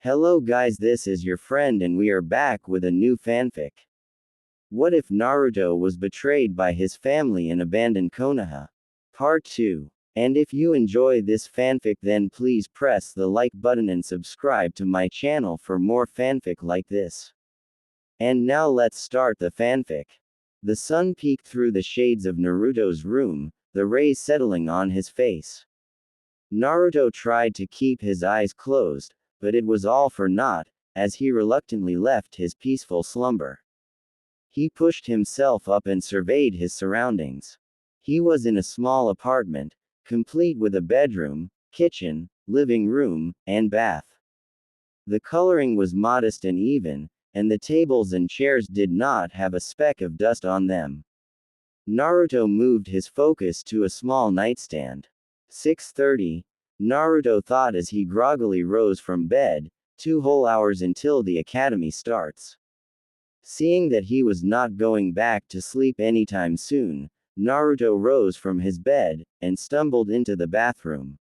Hello guys, this is your friend and we are back with a new fanfic. What if Naruto was betrayed by his family and abandoned Konoha? Part 2. And if you enjoy this fanfic then please press the like button and subscribe to my channel for more fanfic like this. And now let's start the fanfic. The sun peeked through the shades of Naruto's room, the rays settling on his face. Naruto tried to keep his eyes closed, but it was all for naught, as he reluctantly left his peaceful slumber. He pushed himself up and surveyed his surroundings. He was in a small apartment, complete with a bedroom, kitchen, living room, and bath. The coloring was modest and even, and the tables and chairs did not have a speck of dust on them. Naruto moved his focus to a small nightstand. 6:30, Naruto thought as he groggily rose from bed, 2 whole hours until the academy starts. Seeing that he was not going back to sleep anytime soon, Naruto rose from his bed, and stumbled into the bathroom.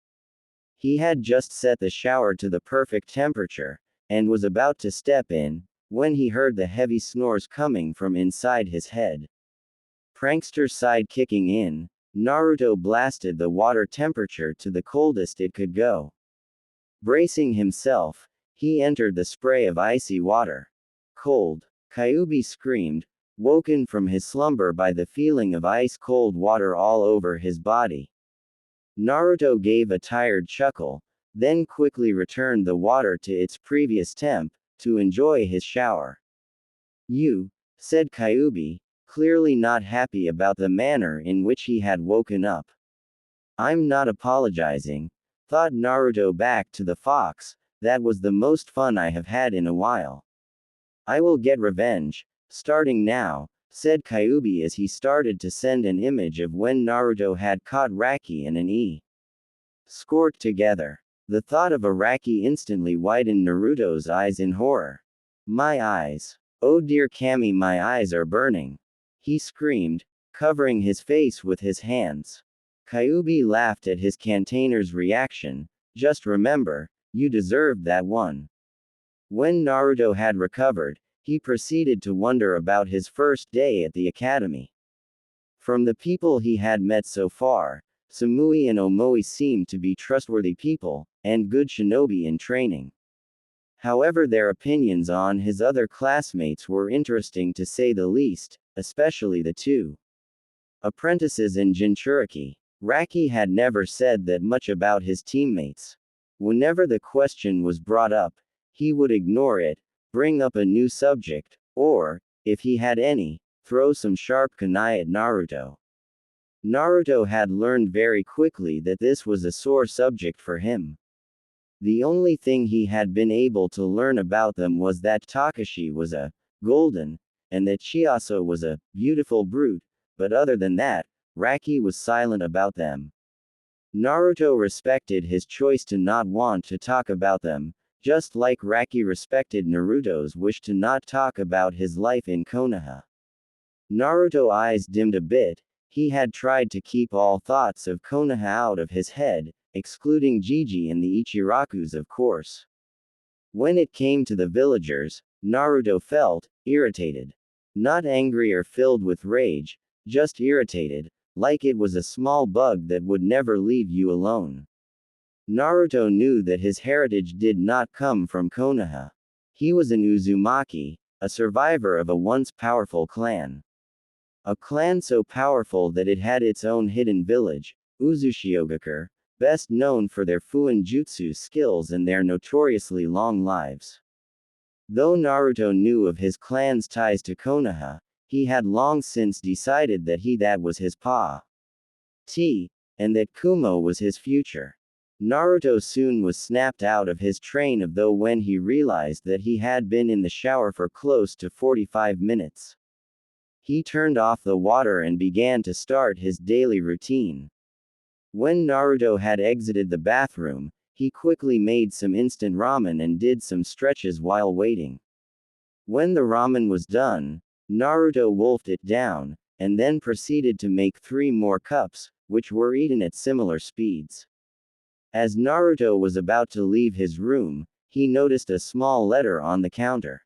He had just set the shower to the perfect temperature, and was about to step in, when he heard the heavy snores coming from inside his head. Prankster side kicking in, Naruto blasted the water temperature to the coldest it could go. Bracing himself, he entered the spray of icy water. Cold. Kyuubi screamed, woken from his slumber by the feeling of ice-cold water all over his body. Naruto gave a tired chuckle, then quickly returned the water to its previous temp, to enjoy his shower. "You," said Kyuubi, clearly not happy about the manner in which he had woken up. "I'm not apologizing," thought Naruto back to the fox, "that was the most fun I have had in a while. I will get revenge, starting now," said Kyuubi as he started to send an image of when Naruto had caught Raki and an Escort together. The thought of Araki instantly widened Naruto's eyes in horror. "My eyes. Oh dear Kami, my eyes are burning," he screamed, covering his face with his hands. Kyuubi laughed at his container's reaction. "Just remember, you deserved that one." When Naruto had recovered, he proceeded to wonder about his first day at the academy. From the people he had met so far, Samui and Omoi seemed to be trustworthy people, and good shinobi in training. However, their opinions on his other classmates were interesting to say the least, especially the 2 apprentices in Jinchuriki. Raki had never said that much about his teammates. Whenever the question was brought up, he would ignore it, bring up a new subject, or, if he had any, throw some sharp kunai at Naruto. Naruto had learned very quickly that this was a sore subject for him. The only thing he had been able to learn about them was that Takashi was a golden, and that Chiasso was a beautiful brute, but other than that, Raki was silent about them. Naruto respected his choice to not want to talk about them, just like Raki respected Naruto's wish to not talk about his life in Konoha. Naruto's eyes dimmed a bit. He had tried to keep all thoughts of Konoha out of his head, excluding Jiji and the Ichirakus of course. When it came to the villagers, Naruto felt irritated. Not angry or filled with rage, just irritated, like it was a small bug that would never leave you alone. Naruto knew that his heritage did not come from Konoha. He was an Uzumaki, a survivor of a once powerful clan. A clan so powerful that it had its own hidden village, Uzushiogakure, best known for their Fuin Jutsu skills and their notoriously long lives. Though Naruto knew of his clan's ties to Konoha, he had long since decided that that was his pa-T, and that Kumo was his future. Naruto soon was snapped out of his train of thought when he realized that he had been in the shower for close to 45 minutes. He turned off the water and began to start his daily routine. When Naruto had exited the bathroom, he quickly made some instant ramen and did some stretches while waiting. When the ramen was done, Naruto wolfed it down, and then proceeded to make 3 more cups, which were eaten at similar speeds. As Naruto was about to leave his room, he noticed a small letter on the counter.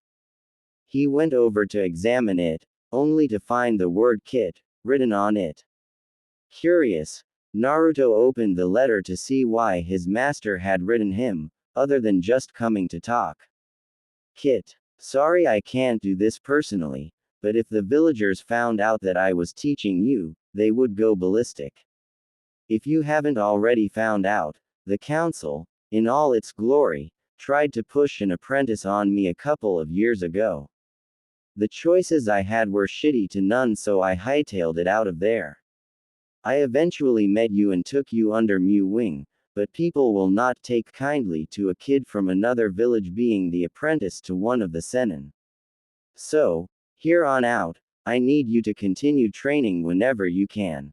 He went over to examine it, only to find the word kit written on it. Curious, Naruto opened the letter to see why his master had written him, other than just coming to talk. Kit. Sorry I can't do this personally, but if the villagers found out that I was teaching you, they would go ballistic. If you haven't already found out, the council, in all its glory, tried to push an apprentice on me a couple of years ago. The choices I had were shitty to none, so I hightailed it out of there. I eventually met you and took you under my wing, but people will not take kindly to a kid from another village being the apprentice to one of the Senin. So, here on out, I need you to continue training whenever you can.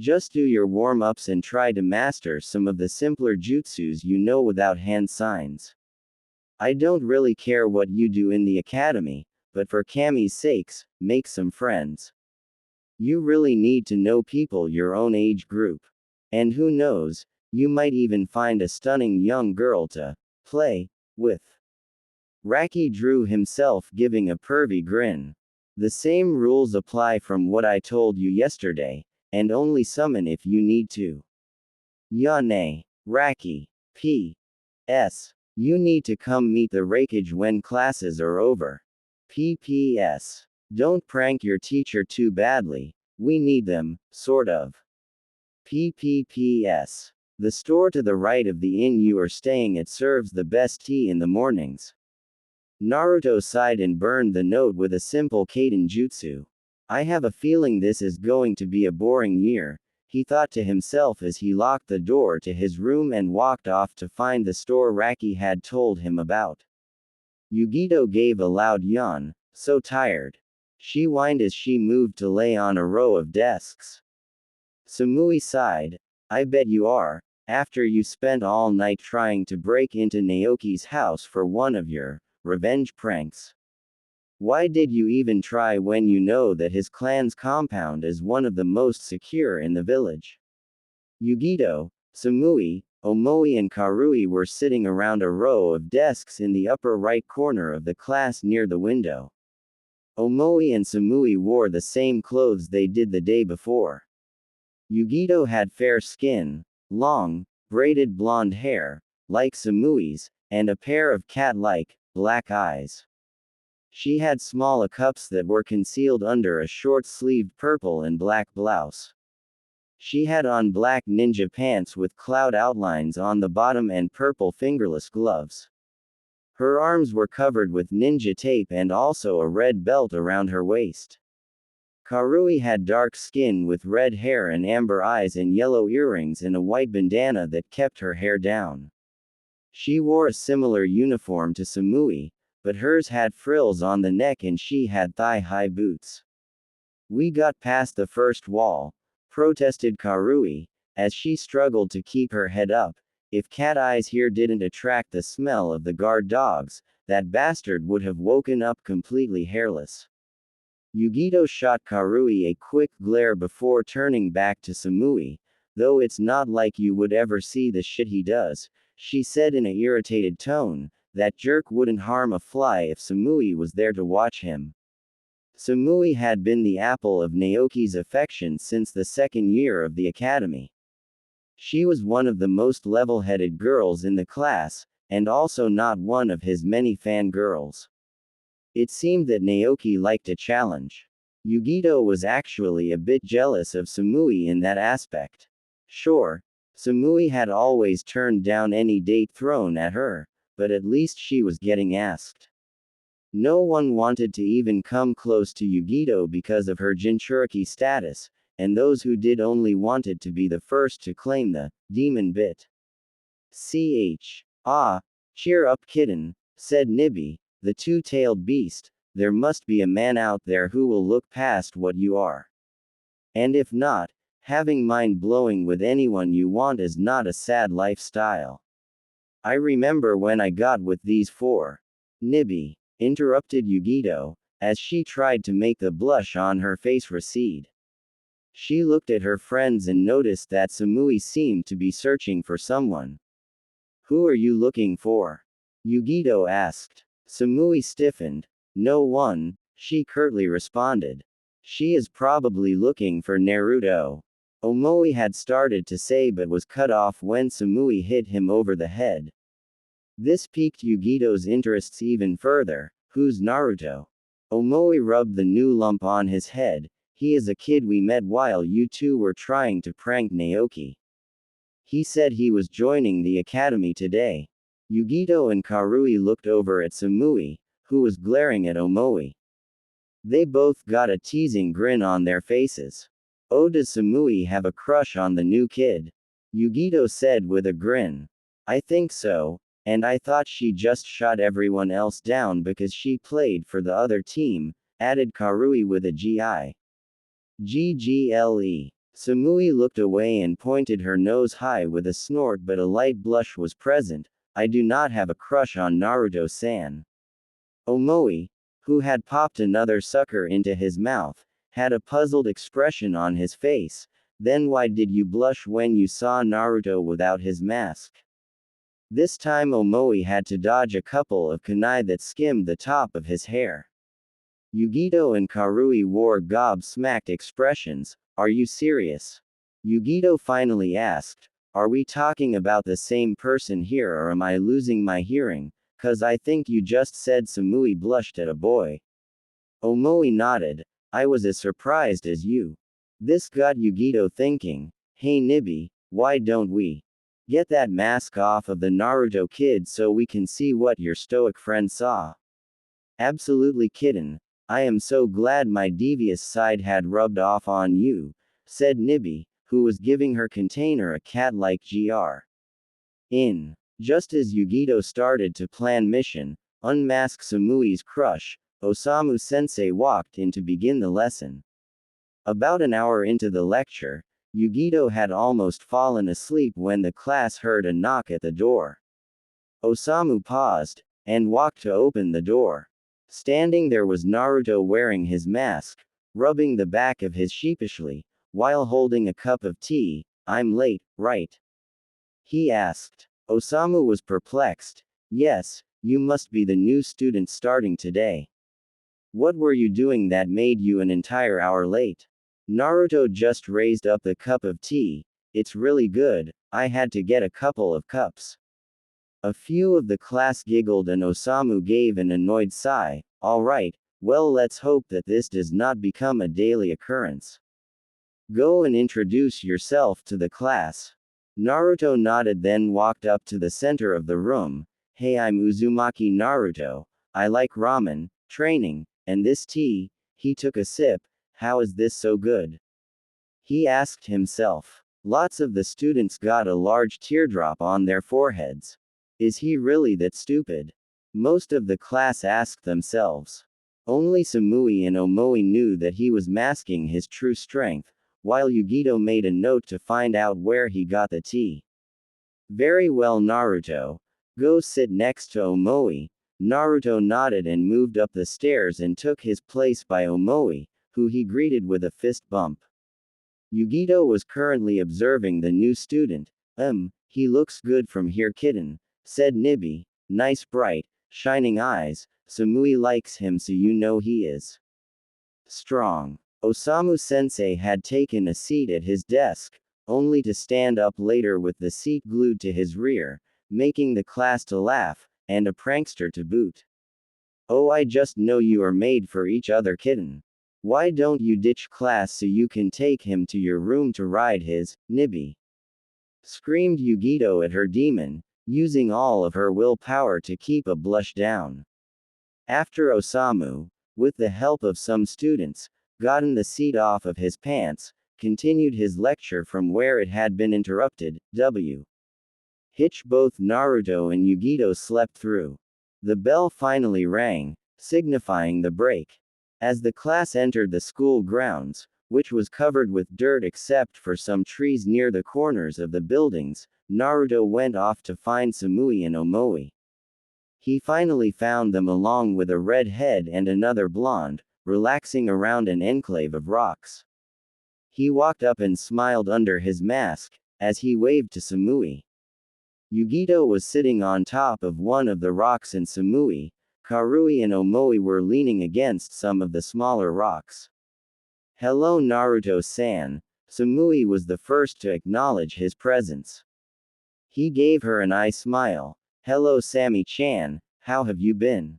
Just do your warm-ups and try to master some of the simpler jutsus you know without hand signs. I don't really care what you do in the academy, but for Kami's sakes, make some friends. You really need to know people your own age group. And who knows, you might even find a stunning young girl to play with. Raki drew himself, giving a pervy grin. The same rules apply from what I told you yesterday, and only summon if you need to. Yane. Raki. P.S. You need to come meet the Raikage when classes are over. P.P.S. Don't prank your teacher too badly, we need them, sort of. P.P.P.S. The store to the right of the inn you are staying at serves the best tea in the mornings. Naruto sighed and burned the note with a simple Kaden jutsu. I have a feeling this is going to be a boring year, he thought to himself as he locked the door to his room and walked off to find the store Raki had told him about. Yugito gave a loud yawn, so tired. She whined as she moved to lay on a row of desks. Samui sighed. I bet you are, after you spent all night trying to break into Naoki's house for one of your revenge pranks. Why did you even try when you know that his clan's compound is one of the most secure in the village? Yugito, Samui, Omoi and Karui were sitting around a row of desks in the upper right corner of the class near the window. Omoi and Samui wore the same clothes they did the day before. Yugito had fair skin, long, braided blonde hair, like Samui's, and a pair of cat-like, black eyes. She had small cups that were concealed under a short-sleeved purple and black blouse. She had on black ninja pants with cloud outlines on the bottom and purple fingerless gloves. Her arms were covered with ninja tape and also a red belt around her waist. Karui had dark skin with red hair and amber eyes and yellow earrings and a white bandana that kept her hair down. She wore a similar uniform to Samui, but hers had frills on the neck and she had thigh-high boots. We got past the first wall, protested Karui, as she struggled to keep her head up. If Cat Eyes here didn't attract the smell of the guard dogs, that bastard would have woken up completely hairless. Yugito shot Karui a quick glare before turning back to Samui. Though it's not like you would ever see the shit he does, she said in an irritated tone. That jerk wouldn't harm a fly if Samui was there to watch him. Samui had been the apple of Naoki's affection since the second year of the academy. She was one of the most level-headed girls in the class, and also not one of his many fangirls. It seemed that Naoki liked a challenge. Yugito was actually a bit jealous of Samui in that aspect. Sure, Samui had always turned down any date thrown at her, but at least she was getting asked. No one wanted to even come close to Yugito because of her Jinchuriki status, and those who did only wanted to be the first to claim the demon bit. Ah, cheer up kitten, said Nibby, the two-tailed beast, there must be a man out there who will look past what you are. And if not, having mind-blowing with anyone you want is not a sad lifestyle. I remember when I got with these four. Nibby, interrupted Yugito, as she tried to make the blush on her face recede. She looked at her friends and noticed that Samui seemed to be searching for someone. Who are you looking for? Yugito asked. Samui stiffened. No one, she curtly responded. She is probably looking for Naruto. Omoi had started to say but was cut off when Samui hit him over the head. This piqued Yugito's interests even further. Who's Naruto? Omoi rubbed the new lump on his head. He is a kid we met while you two were trying to prank Naoki. He said he was joining the academy today. Yugito and Karui looked over at Samui, who was glaring at Omoi. They both got a teasing grin on their faces. Oh, does Samui have a crush on the new kid? Yugito said with a grin. I think so, and I thought she just shot everyone else down because she played for the other team, added Karui with a GI. GGLE. Samui looked away and pointed her nose high with a snort, but a light blush was present. I do not have a crush on Naruto-san. Omoi, who had popped another sucker into his mouth, had a puzzled expression on his face. Then why did you blush when you saw Naruto without his mask? This time Omoi had to dodge a couple of kunai that skimmed the top of his hair. Yugito and Karui wore gob-smacked expressions. Are you serious? Yugito finally asked. Are we talking about the same person here or am I losing my hearing? 'Cause I think you just said Samui blushed at a boy. Omoi nodded. I was as surprised as you. This got Yugito thinking. Hey Nibi, why don't we get that mask off of the Naruto kid so we can see what your stoic friend saw? Absolutely kitten. I am so glad my devious side had rubbed off on you, said Nibi, who was giving her container a cat-like gr. In. Just as Yugito started to plan mission, unmask Samui's crush, Osamu-sensei walked in to begin the lesson. About an hour into the lecture, Yugito had almost fallen asleep when the class heard a knock at the door. Osamu paused, and walked to open the door. Standing there was Naruto wearing his mask, rubbing the back of his sheepishly, while holding a cup of tea. I'm late, right? He asked. Osamu was perplexed. Yes, you must be the new student starting today. What were you doing that made you an entire hour late? Naruto just raised up the cup of tea. It's really good, I had to get a couple of cups. A few of the class giggled and Osamu gave an annoyed sigh. Alright, well let's hope that this does not become a daily occurrence. Go and introduce yourself to the class. Naruto nodded, then walked up to the center of the room. Hey, I'm Uzumaki Naruto. I like ramen, training, and this tea. He took a sip. How is this so good? He asked himself. Lots of the students got a large teardrop on their foreheads. Is he really that stupid? Most of the class asked themselves. Only Samui and Omoi knew that he was masking his true strength, while Yugito made a note to find out where he got the tea. Very well, Naruto. Go sit next to Omoi. Naruto nodded and moved up the stairs and took his place by Omoi, who he greeted with a fist bump. Yugito was currently observing the new student. He looks good from here, kitten, said Nibi. Nice bright, shining eyes. Samui likes him, so you know he is strong. Osamu-sensei had taken a seat at his desk, only to stand up later with the seat glued to his rear, making the class to laugh, and a prankster to boot. Oh, I just know you are made for each other, kitten. Why don't you ditch class so you can take him to your room to ride his Nibi? Screamed Yugito at her demon, using all of her willpower to keep a blush down. After Osamu, with the help of some students, gotten the seat off of his pants, continued his lecture from where it had been interrupted. Hitch both Naruto and Yugito slept through. The bell finally rang, signifying the break. As the class entered the school grounds, which was covered with dirt except for some trees near the corners of the buildings, Naruto went off to find Samui and Omoi. He finally found them along with a red head and another blonde, relaxing around an enclave of rocks. He walked up and smiled under his mask, as he waved to Samui. Yugito was sitting on top of one of the rocks and Samui, Karui and Omoi were leaning against some of the smaller rocks. Hello Naruto-san. Samui was the first to acknowledge his presence. He gave her an eye smile. Hello Sammy-chan, how have you been?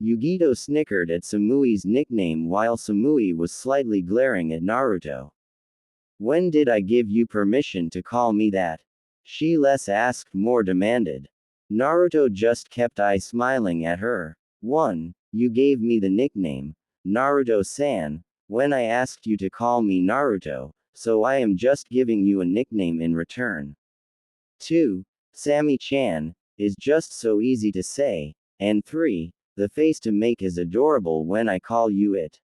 Yugito snickered at Samui's nickname while Samui was slightly glaring at Naruto. When did I give you permission to call me that? She less asked more demanded. Naruto just kept eye smiling at her. 1. You gave me the nickname, Naruto-san, when I asked you to call me Naruto, so I am just giving you a nickname in return. 2. Sammy-chan, is just so easy to say, and 3. The face to make is adorable when I call you it.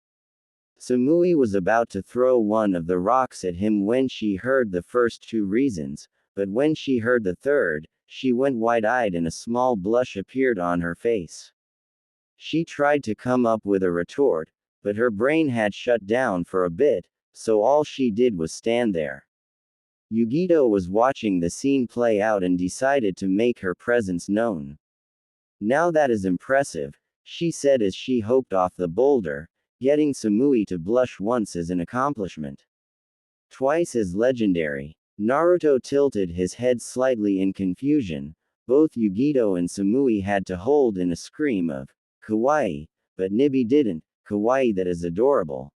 Samui was about to throw one of the rocks at him when she heard the first 2 reasons, but when she heard the third, she went wide-eyed and a small blush appeared on her face. She tried to come up with a retort, but her brain had shut down for a bit, so all she did was stand there. Yugito was watching the scene play out and decided to make her presence known. Now that is impressive, she said as she hopped off the boulder. Getting Samui to blush once is an accomplishment. Twice is legendary. Naruto tilted his head slightly in confusion. Both Yugito and Samui had to hold in a scream of kawaii, but Nibi didn't. Kawaii, that is adorable.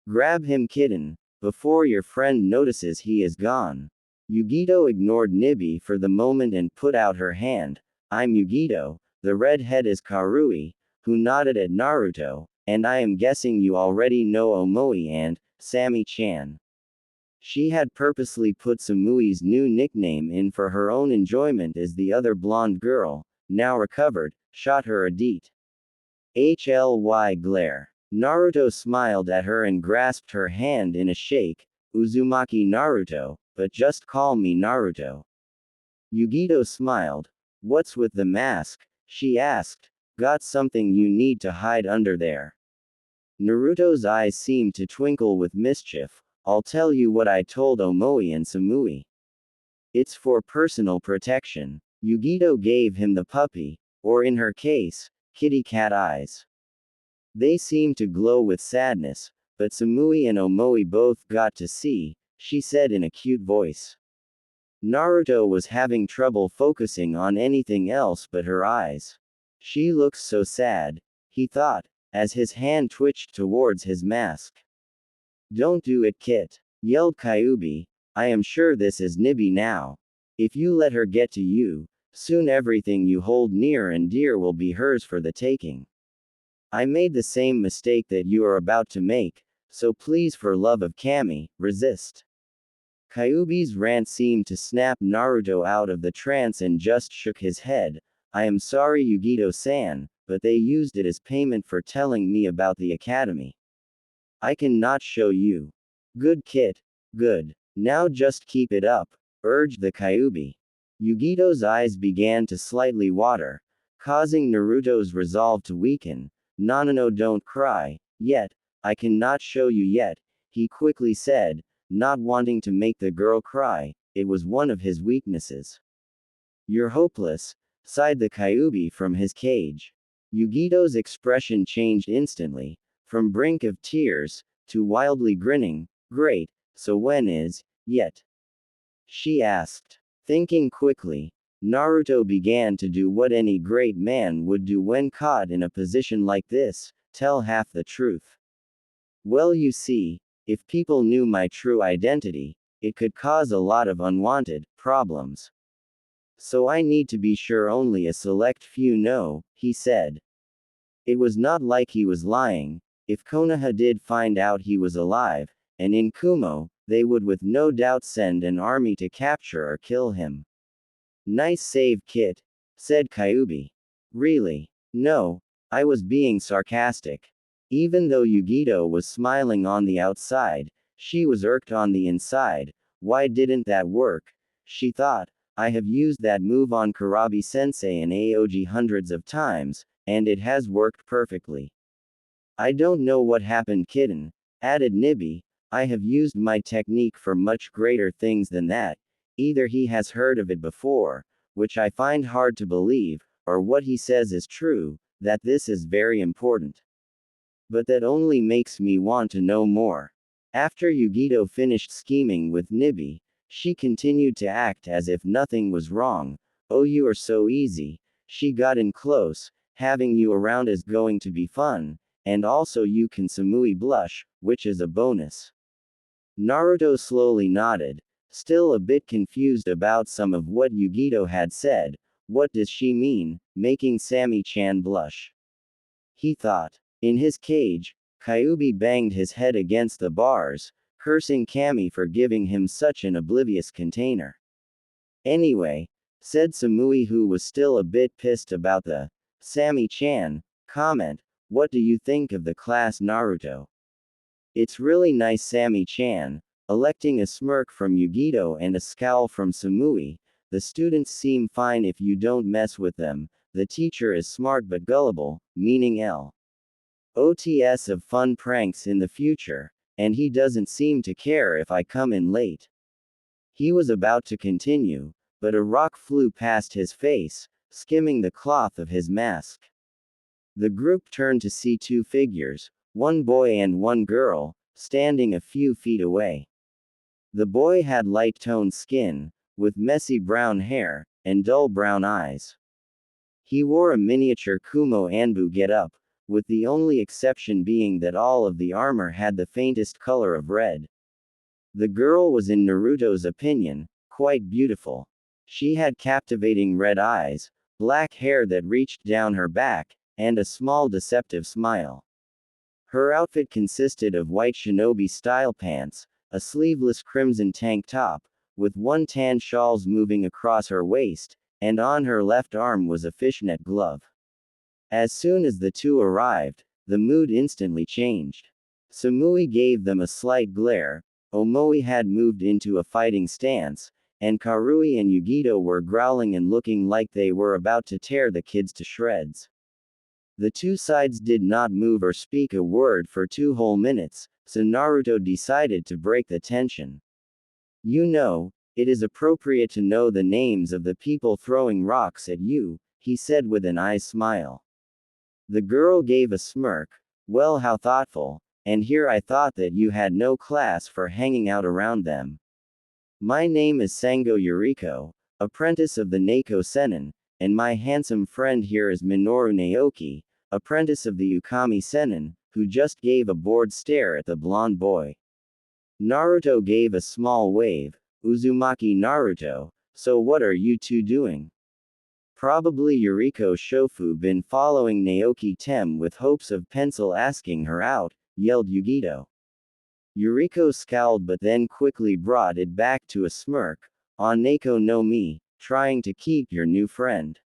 Grab him, kitten, before your friend notices he is gone. Yugito ignored Nibi for the moment and put out her hand. I'm Yugito, the redhead is Karui, who nodded at Naruto, and I am guessing you already know Omoi and Sammy-chan. She had purposely put Samui's new nickname in for her own enjoyment as the other blonde girl, now recovered, shot her a deet. HLY glare. Naruto smiled at her and grasped her hand in a shake. Uzumaki Naruto, but just call me Naruto. Yugito smiled. What's with the mask? She asked. Got something you need to hide under there? Naruto's eyes seemed to twinkle with mischief. I'll tell you what I told Omoi and Samui. It's for personal protection. Yugito gave him the puppy, or in her case, kitty cat eyes. They seemed to glow with sadness, but Samui and Omoi both got to see, she said in a cute voice. Naruto was having trouble focusing on anything else but her eyes. She looks so sad, he thought, as his hand twitched towards his mask. Don't do it, Kit, yelled Kyuubi. I am sure this is Nibi now. If you let her get to you, soon everything you hold near and dear will be hers for the taking. I made the same mistake that you are about to make, so please, for love of Kami, resist. Kyuubi's rant seemed to snap Naruto out of the trance and just shook his head. I am sorry, Yugito-san, but they used it as payment for telling me about the academy. I cannot show you. Good, Kit. Good. Now just keep it up, urged the Kyuubi. Yugito's eyes began to slightly water, causing Naruto's resolve to weaken. No, don't cry, yet. I cannot show you yet, he quickly said, not wanting to make the girl cry. It was one of his weaknesses. You're hopeless, sighed the Kyuubi from his cage. Yugito's expression changed instantly, from brink of tears, to wildly grinning. Great, so when is, yet? She asked. Thinking quickly, Naruto began to do what any great man would do when caught in a position like this, tell half the truth. Well, you see, if people knew my true identity, it could cause a lot of unwanted problems. So I need to be sure only a select few know, he said. It was not like he was lying. If Konoha did find out he was alive, and in Kumo, they would with no doubt send an army to capture or kill him. Nice save, Kit, said Kyuubi. Really? No, I was being sarcastic. Even though Yugito was smiling on the outside, she was irked on the inside. Why didn't that work? She thought. I have used that move on Karabi-sensei and Aoji hundreds of times, and it has worked perfectly. I don't know what happened, kitten, added Nibi. I have used my technique for much greater things than that. Either he has heard of it before, which I find hard to believe, or what he says is true, that this is very important. But that only makes me want to know more. After Yugito finished scheming with Nibi, she continued to act as if nothing was wrong. Oh, you are so easy. She got in close. Having you around is going to be fun, and also you can Samui blush, which is a bonus. Naruto slowly nodded, still a bit confused about some of what Yugito had said. What does she mean, making Sammy-chan blush? He thought. In his cage, Kyubi banged his head against the bars, cursing Kami for giving him such an oblivious container. Anyway, said Samui, who was still a bit pissed about the Sammy-chan comment, what do you think of the class Naruto? It's really nice, Sammy-chan, electing a smirk from Yugito and a scowl from Samui. The students seem fine if you don't mess with them. The teacher is smart but gullible, meaning lots of fun pranks in the future, and he doesn't seem to care if I come in late. He was about to continue, but a rock flew past his face, skimming the cloth of his mask. The group turned to see two figures, one boy and one girl, standing a few feet away. The boy had light-toned skin, with messy brown hair, and dull brown eyes. He wore a miniature Kumo Anbu get-up, with the only exception being that all of the armor had the faintest color of red. The girl was, in Naruto's opinion, quite beautiful. She had captivating red eyes, black hair that reached down her back, and a small deceptive smile. Her outfit consisted of white shinobi-style pants, a sleeveless crimson tank top, with one tan shawls moving across her waist, and on her left arm was a fishnet glove. As soon as the two arrived, the mood instantly changed. Samui gave them a slight glare, Omoi had moved into a fighting stance, and Karui and Yugito were growling and looking like they were about to tear the kids to shreds. The two sides did not move or speak a word for 2 whole minutes, so Naruto decided to break the tension. You know, it is appropriate to know the names of the people throwing rocks at you, he said with an eyes smile. The girl gave a smirk. Well, how thoughtful, and here I thought that you had no class for hanging out around them. My name is Sango Yuriko, apprentice of the Neko Sennin, and my handsome friend here is Minoru Naoki, apprentice of the Ukami Sennin, who just gave a bored stare at the blonde boy. Naruto gave a small wave. Uzumaki Naruto, so what are you two doing? Probably Yuriko Shofu been following Naoki Tem with hopes of pencil asking her out, yelled Yugito. Yuriko scowled but then quickly brought it back to a smirk. On Neko no Mi, trying to keep your new friend.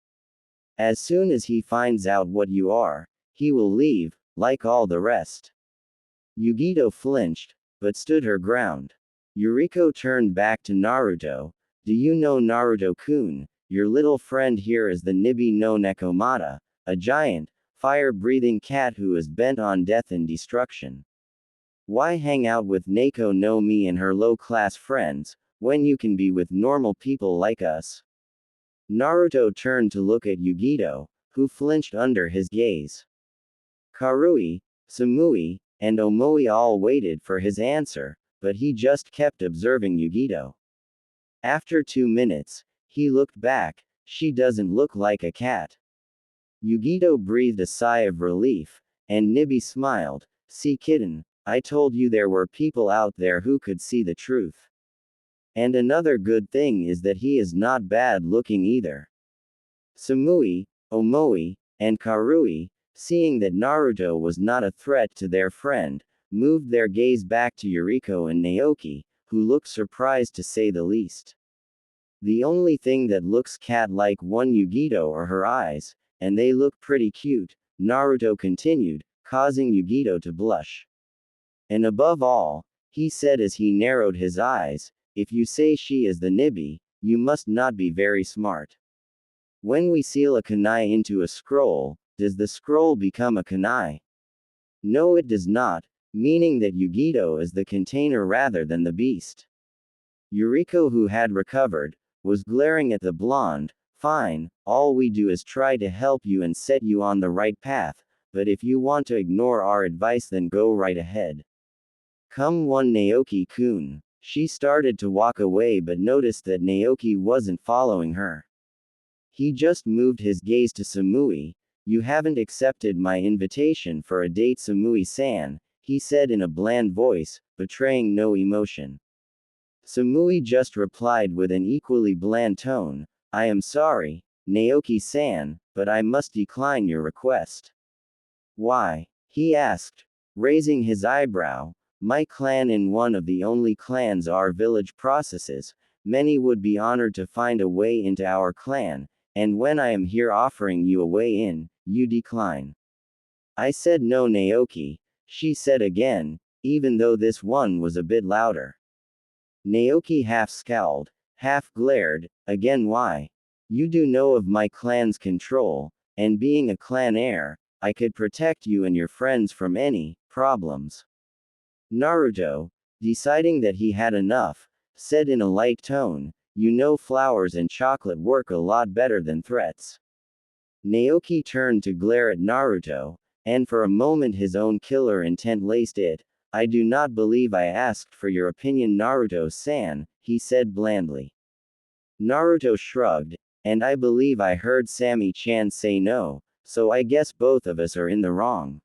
As soon as he finds out what you are, he will leave, like all the rest. Yugito flinched, but stood her ground. Yuriko turned back to Naruto. Do you know Naruto-kun? Your little friend here is the Nibi no Nekomata, a giant, fire-breathing cat who is bent on death and destruction. Why hang out with Neko no Mi and her low-class friends, when you can be with normal people like us? Naruto turned to look at Yugito, who flinched under his gaze. Karui, Samui, and Omoi all waited for his answer, but he just kept observing Yugito. After 2 minutes, he looked back. She doesn't look like a cat. Yugito breathed a sigh of relief, and Nibi smiled. See, kitten, I told you there were people out there who could see the truth. And another good thing is that he is not bad looking either. Samui, Omoi, and Karui, seeing that Naruto was not a threat to their friend, moved their gaze back to Yuriko and Naoki, who looked surprised to say the least. The only thing that looks cat-like one Yugito are her eyes, and they look pretty cute, Naruto continued, causing Yugito to blush. And above all, he said as he narrowed his eyes, if you say she is the Nibi, you must not be very smart. When we seal a kunai into a scroll, does the scroll become a kunai? No, it does not, meaning that Yugito is the container rather than the beast. Yuriko, who had recovered, was glaring at the blonde. Fine, all we do is try to help you and set you on the right path, but if you want to ignore our advice then go right ahead. Come on, Naoki-kun. She started to walk away but noticed that Naoki wasn't following her. He just moved his gaze to Samui. You haven't accepted my invitation for a date, Samui-san, he said in a bland voice, betraying no emotion. Samui just replied with an equally bland tone, I am sorry, Naoki-san, but I must decline your request. Why? He asked, raising his eyebrow. My clan in one of the only clans our village processes. Many would be honored to find a way into our clan, and when I am here offering you a way in, you decline. I said no, Naoki, she said again, even though this one was a bit louder. Naoki half scowled, half glared, again why? You do know of my clan's control, and being a clan heir, I could protect you and your friends from any problems. Naruto, deciding that he had enough, said in a light tone, you know flowers and chocolate work a lot better than threats. Naoki turned to glare at Naruto, and for a moment his own killer intent laced it. I do not believe I asked for your opinion, Naruto-san, he said blandly. Naruto shrugged, and I believe I heard Sammy-chan say no, so I guess both of us are in the wrong.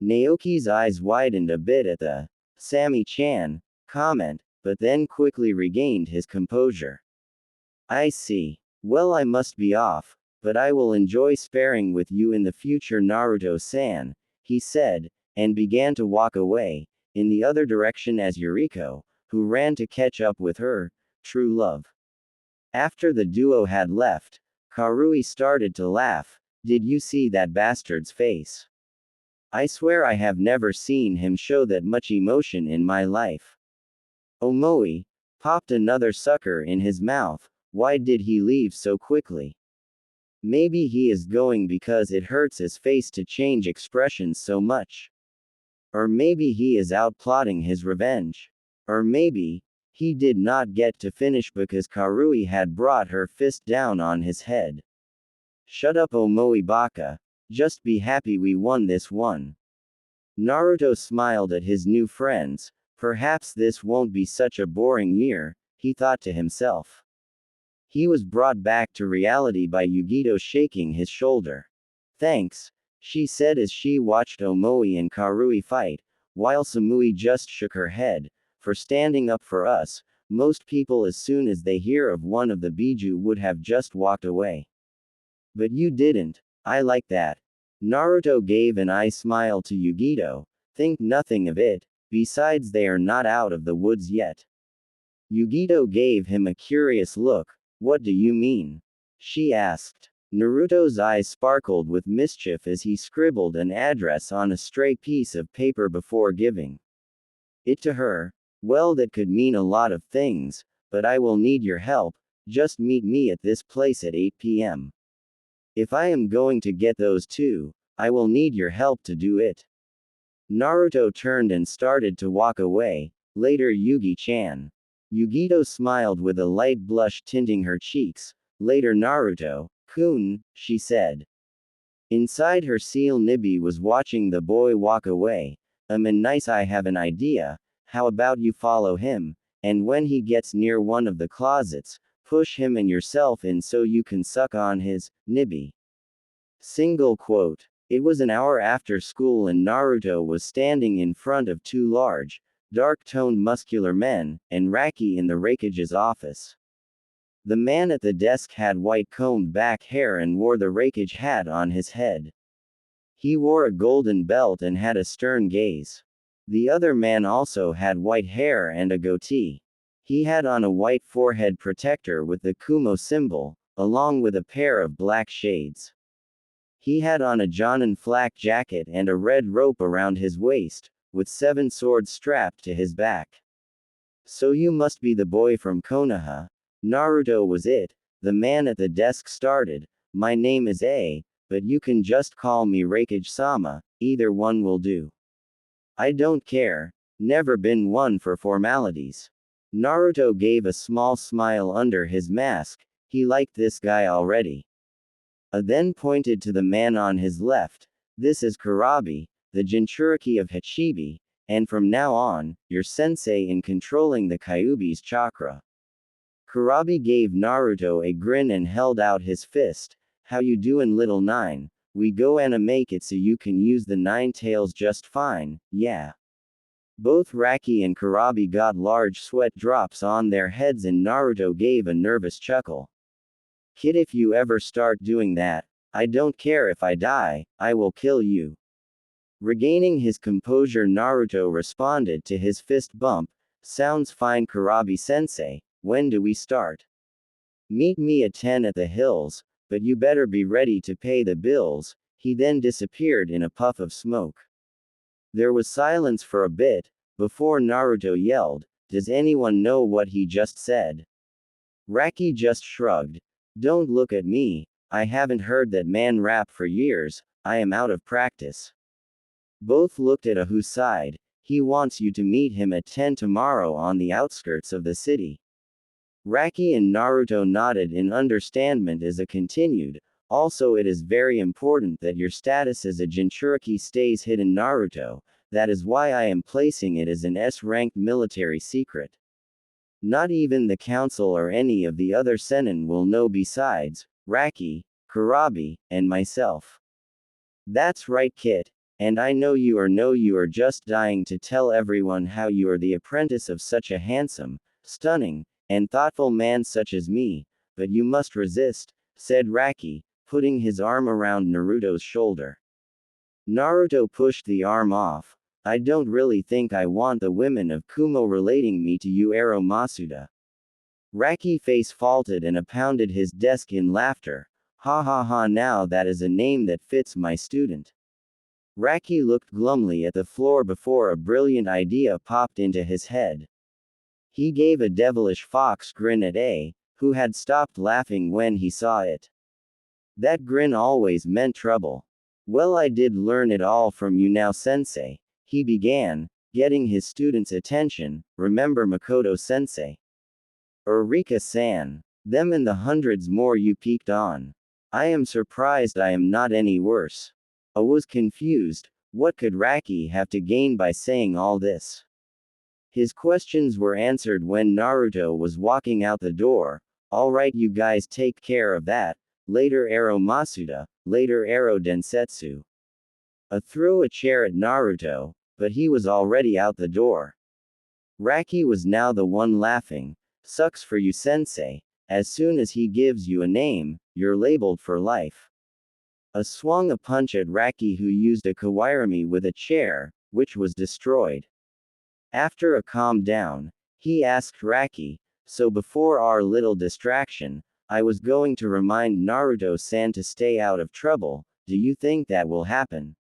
Naoki's eyes widened a bit at the Sammy-chan comment, but then quickly regained his composure. I see. Well, I must be off, but I will enjoy sparring with you in the future, Naruto-san, he said, and began to walk away, in the other direction as Yuriko, who ran to catch up with her true love. After the duo had left, Karui started to laugh. Did you see that bastard's face? I swear I have never seen him show that much emotion in my life. Omoi popped another sucker in his mouth. Why did he leave so quickly? Maybe he is going because it hurts his face to change expressions so much. Or maybe he is out plotting his revenge. Or maybe he did not get to finish because Karui had brought her fist down on his head. Shut up, Omoi Baka. Just be happy we won this one. Naruto smiled at his new friends. Perhaps this won't be such a boring year, he thought to himself. He was brought back to reality by Yugito shaking his shoulder. Thanks, she said as she watched Omoi and Karui fight, while Samui just shook her head, for standing up for us. Most people as soon as they hear of one of the Biju would have just walked away. But you didn't. I like that. Naruto gave an eye smile to Yugito. Think nothing of it, besides they are not out of the woods yet. Yugito gave him a curious look. What do you mean? She asked. Naruto's eyes sparkled with mischief as he scribbled an address on a stray piece of paper before giving it to her. Well, that could mean a lot of things, but I will need your help. Just meet me at this place at 8 p.m. If I am going to get those two, I will need your help to do it. Naruto turned and started to walk away. Later, Yugi-chan. Yugito smiled with a light blush tinting her cheeks. Later, Naruto-kun, she said. Inside her, Seal Nibi was watching the boy walk away. Nice, I have an idea. How about you follow him, and when he gets near one of the closets, push him and yourself in so you can suck on his Nibi. Single quote. It was an hour after school and Naruto was standing in front of two large, dark-toned muscular men, and Raki in the Raikage's office. The man at the desk had white combed-back hair and wore the Raikage hat on his head. He wore a golden belt and had a stern gaze. The other man also had white hair and a goatee. He had on a white forehead protector with the Kumo symbol, along with a pair of black shades. He had on a Jonin flak jacket and a red rope around his waist, with 7 swords strapped to his back. So you must be the boy from Konoha. Naruto was it. The man at the desk started. My name is A, but you can just call me Raikage-sama, either one will do. I don't care. Never been one for formalities. Naruto gave a small smile under his mask. He liked this guy already. Then pointed to the man on his left. This is Kurabi, the Jinchuriki of Hachibi, and from now on, your sensei in controlling the Kyuubi's chakra. Kurabi gave Naruto a grin and held out his fist. How you doin', little nine? We goanna make it so you can use the nine tails just fine, yeah. Both Raki and Kurabi got large sweat drops on their heads and Naruto gave a nervous chuckle. Kid, if you ever start doing that, I don't care if I die, I will kill you. Regaining his composure, Naruto responded to his fist bump. Sounds fine, Kurabi-sensei, when do we start? Meet me at 10 at the hills, but you better be ready to pay the bills. He then disappeared in a puff of smoke. There was silence for a bit, before Naruto yelled, "Does anyone know what he just said?" Raki just shrugged. Don't look at me, I haven't heard that man rap for years, I am out of practice. Both looked at Ahu's side. He wants you to meet him at 10 tomorrow on the outskirts of the city. Raki and Naruto nodded in understanding as a continued. Also, it is very important that your status as a Jinchuriki stays hidden, Naruto. That is why I am placing it as an S-ranked military secret. Not even the council or any of the other Sennin will know besides Raki, Kurabi, and myself. That's right, Kit. And I know you are just dying to tell everyone how you are the apprentice of such a handsome, stunning, and thoughtful man such as me, but you must resist, said Raki, putting his arm around Naruto's shoulder. Naruto pushed the arm off. I don't really think I want the women of Kumo relating me to you, Ero Masuda. Raki face faulted and pounded his desk in laughter. Ha ha ha, now that is a name that fits my student. Raki looked glumly at the floor before a brilliant idea popped into his head. He gave a devilish fox grin at A, who had stopped laughing when he saw it. That grin always meant trouble. Well, I did learn it all from you now, sensei, he began, getting his student's attention. Remember Makoto-sensei? Eureka-san. Them and the hundreds more you peeked on. I am surprised I am not any worse. I was confused. What could Raki have to gain by saying all this? His questions were answered when Naruto was walking out the door. Alright, you guys take care of that. Later, Ero Masuda. Later, Ero Densetsu. Threw a chair at Naruto, but he was already out the door. Raki was now the one laughing. Sucks for you, sensei. As soon as he gives you a name, you're labeled for life. Swung a punch at Raki, who used a kawairimi with a chair, which was destroyed. After a calm down, he asked Raki, so before our little distraction, I was going to remind Naruto-san to stay out of trouble. Do you think that will happen?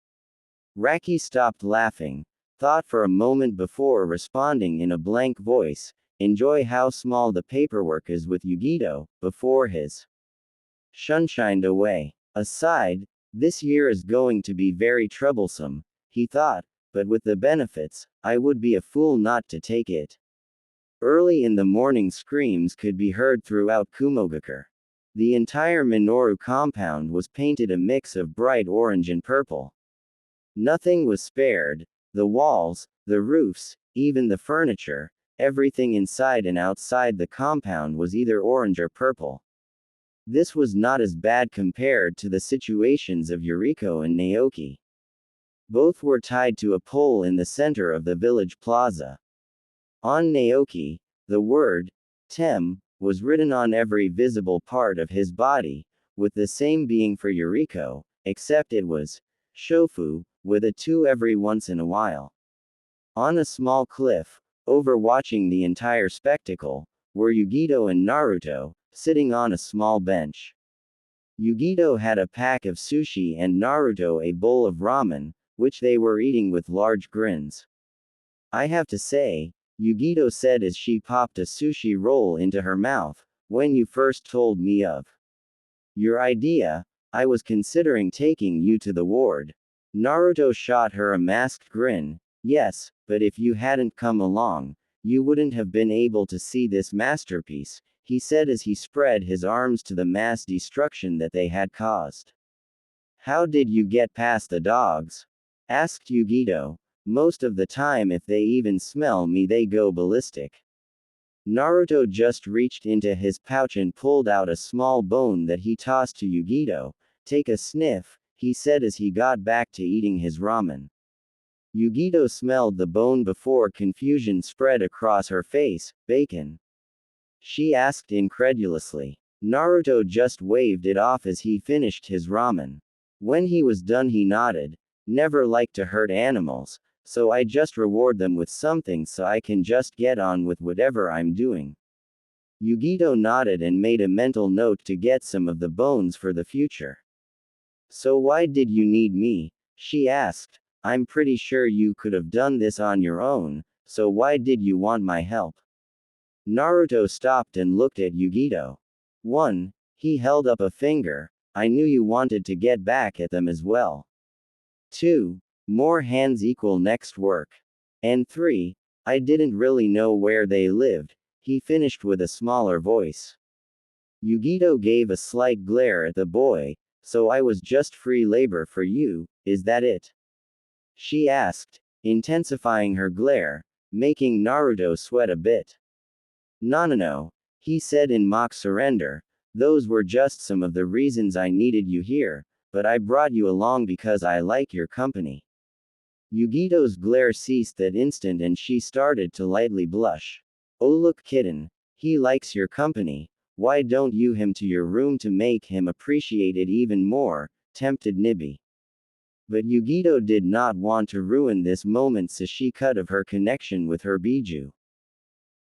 Raki stopped laughing, thought for a moment before responding in a blank voice. Enjoy how small the paperwork is with Yugito, before his shunshined away. Aside, this year is going to be very troublesome, he thought, but with the benefits, I would be a fool not to take it. Early in the morning, screams could be heard throughout Kumogakure. The entire Minoru compound was painted a mix of bright orange and purple. Nothing was spared. The walls, the roofs, even the furniture, everything inside and outside the compound was either orange or purple. This was not as bad compared to the situations of Yuriko and Naoki. Both were tied to a pole in the center of the village plaza. On Naoki, the word, Tem, was written on every visible part of his body, with the same being for Yuriko, except it was, Shofu, with a 2 every once in a while. On a small cliff, overwatching the entire spectacle, were Yugito and Naruto, sitting on a small bench. Yugito had a pack of sushi and Naruto a bowl of ramen, which they were eating with large grins. I have to say, Yugito said as she popped a sushi roll into her mouth, when you first told me of your idea, I was considering taking you to the ward. Naruto shot her a masked grin. Yes, but if you hadn't come along, you wouldn't have been able to see this masterpiece, he said as he spread his arms to the mass destruction that they had caused. How did you get past the dogs? Asked Yugito. Most of the time, if they even smell me, they go ballistic. Naruto just reached into his pouch and pulled out a small bone that he tossed to Yugito. Take a sniff, he said as he got back to eating his ramen. Yugito smelled the bone before confusion spread across her face. Bacon? She asked incredulously. Naruto just waved it off as he finished his ramen. When he was done, he nodded. Never liked to hurt animals, so I just reward them with something so I can just get on with whatever I'm doing. Yugito nodded and made a mental note to get some of the bones for the future. So why did you need me? She asked. I'm pretty sure you could have done this on your own, so why did you want my help? Naruto stopped and looked at Yugito. 1. He held up a finger. I knew you wanted to get back at them as well. 2. More hands equal next work. And 3. I didn't really know where they lived, he finished with a smaller voice. Yugito gave a slight glare at the boy. So I was just free labor for you, is that it? She asked, intensifying her glare, making Naruto sweat a bit. No, he said in mock surrender. Those were just some of the reasons I needed you here, but I brought you along because I like your company. Yugito's glare ceased that instant and she started to lightly blush. Oh look kitten, he likes your company, why don't you him to your room to make him appreciate it even more, tempted Nibi. But Yugito did not want to ruin this moment, so she cut of her connection with her Biju.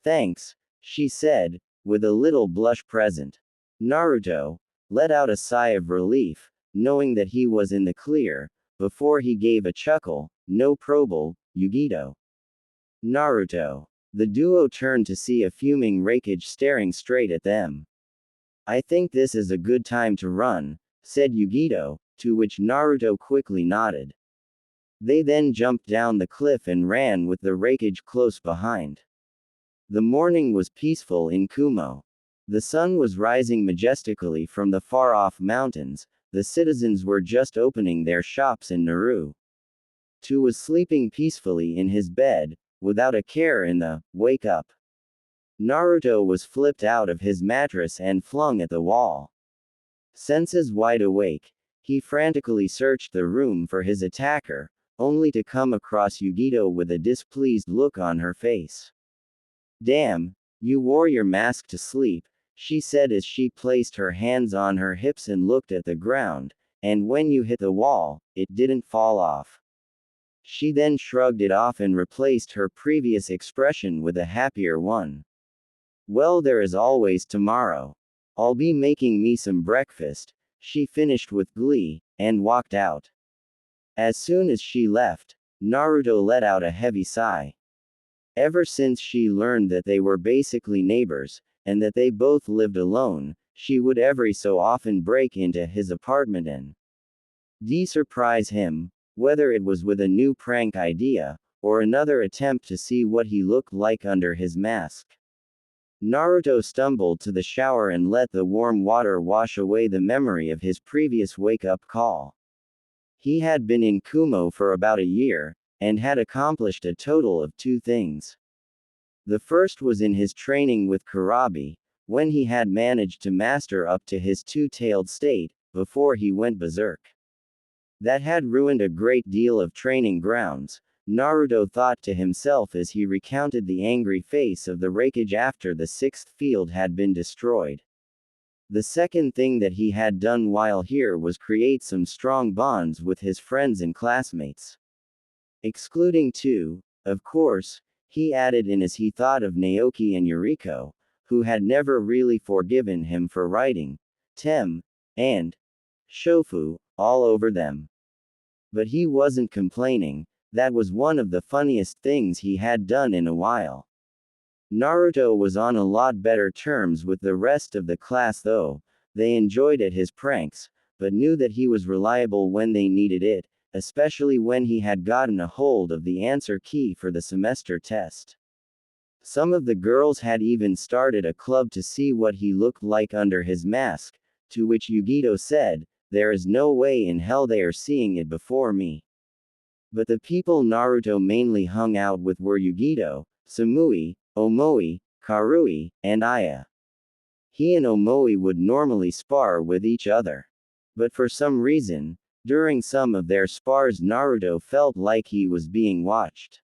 Thanks, she said, with a little blush present. Naruto let out a sigh of relief, knowing that he was in the clear, before he gave a chuckle. No probable, Yugito. Naruto. The duo turned to see a fuming Raikage staring straight at them. I think this is a good time to run, said Yugito, to which Naruto quickly nodded. They then jumped down the cliff and ran with the Raikage close behind. The morning was peaceful in Kumo. The sun was rising majestically from the far-off mountains. The citizens were just opening their shops in Naru. Tu was sleeping peacefully in his bed, without a care in the wake up. Naruto was flipped out of his mattress and flung at the wall. Senses wide awake, he frantically searched the room for his attacker, only to come across Yugito with a displeased look on her face. Damn, you wore your mask to sleep, she said as she placed her hands on her hips and looked at the ground, and when you hit the wall, it didn't fall off. She then shrugged it off and replaced her previous expression with a happier one. Well, there is always tomorrow. I'll be making me some breakfast, she finished with glee, and walked out. As soon as she left, Naruto let out a heavy sigh. Ever since she learned that they were basically neighbors, and that they both lived alone, she would every so often break into his apartment and surprise him, whether it was with a new prank idea, or another attempt to see what he looked like under his mask. Naruto stumbled to the shower and let the warm water wash away the memory of his previous wake-up call. He had been in Kumo for about a year, and had accomplished a total of 2 things. The first was in his training with Kurabi, when he had managed to master up to his two-tailed state, before he went berserk. That had ruined a great deal of training grounds, Naruto thought to himself as he recounted the angry face of the Raikage after the 6th field had been destroyed. The second thing that he had done while here was create some strong bonds with his friends and classmates. Excluding 2, of course, he added in as he thought of Naoki and Yuriko, who had never really forgiven him for writing Tem and Shofu all over them. But he wasn't complaining, that was one of the funniest things he had done in a while. Naruto was on a lot better terms with the rest of the class though, they enjoyed at his pranks, but knew that he was reliable when they needed it, especially when he had gotten a hold of the answer key for the semester test. Some of the girls had even started a club to see what he looked like under his mask, to which Yugito said, "There is no way in hell they are seeing it before me." But the people Naruto mainly hung out with were Yugito, Samui, Omoi, Karui, and Aya. He and Omoi would normally spar with each other. But for some reason, during some of their spars Naruto felt like he was being watched.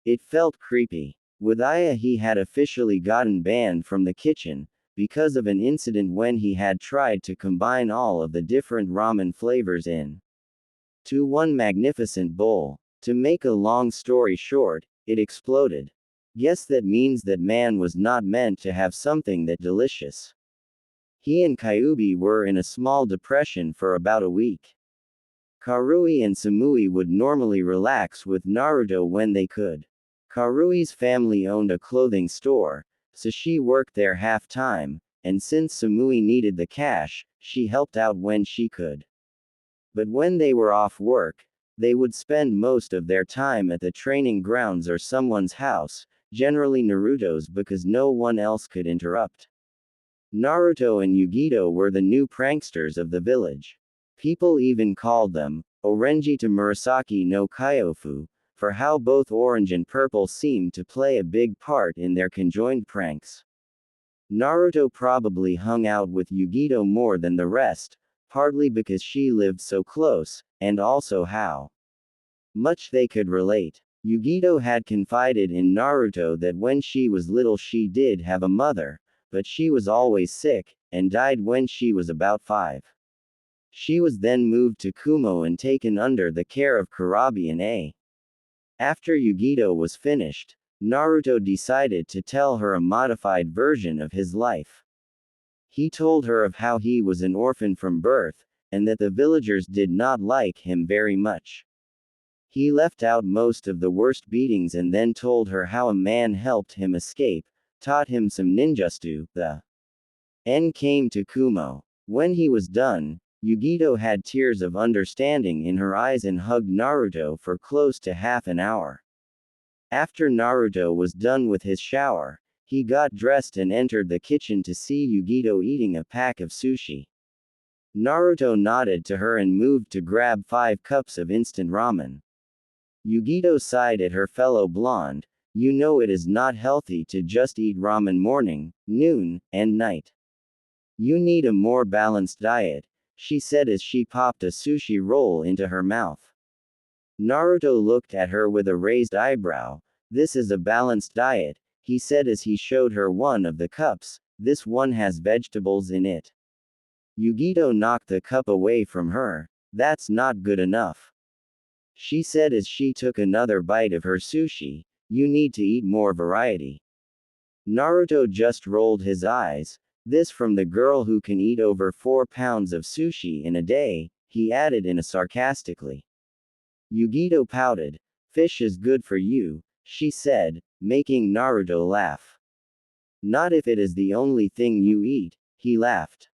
It felt creepy. With Aya he had officially gotten banned from the kitchen, because of an incident when he had tried to combine all of the different ramen flavors to one magnificent bowl. To make a long story short, it exploded. Guess that means that man was not meant to have something that delicious. He and Kyuubi were in a small depression for about a week. Karui and Samui would normally relax with Naruto when they could. Karui's family owned a clothing store, so she worked there half-time, and since Samui needed the cash, she helped out when she could. But when they were off work, they would spend most of their time at the training grounds or someone's house, generally Naruto's because no one else could interrupt. Naruto and Yugito were the new pranksters of the village. People even called them Orenji to Murasaki no Kyofu, for how both orange and purple seemed to play a big part in their conjoined pranks. Naruto probably hung out with Yugito more than the rest, partly because she lived so close, and also how much they could relate. Yugito had confided in Naruto that when she was little she did have a mother, but she was always sick, and died when she was about 5. She was then moved to Kumo and taken under the care of Kurabi and A. After Yugito was finished, Naruto decided to tell her a modified version of his life. He told her of how he was an orphan from birth, and that the villagers did not like him very much. He left out most of the worst beatings and then told her how a man helped him escape, taught him some ninjutsu. The end came to Kumo. When he was done, Yugito had tears of understanding in her eyes and hugged Naruto for close to half an hour. After Naruto was done with his shower, he got dressed and entered the kitchen to see Yugito eating a pack of sushi. Naruto nodded to her and moved to grab 5 cups of instant ramen. Yugito sighed at her fellow blonde. "You know it is not healthy to just eat ramen morning, noon, and night. You need a more balanced diet," she said as she popped a sushi roll into her mouth. Naruto looked at her with a raised eyebrow. "This is a balanced diet," he said as he showed her one of the cups. "This one has vegetables in it." Yugito knocked the cup away from her. "That's not good enough," she said as she took another bite of her sushi. "You need to eat more variety." Naruto just rolled his eyes. "This from the girl who can eat over 4 pounds of sushi in a day," he added in a sarcastically. Yugito pouted. "Fish is good for you," she said, making Naruto laugh. "Not if it is the only thing you eat," he laughed.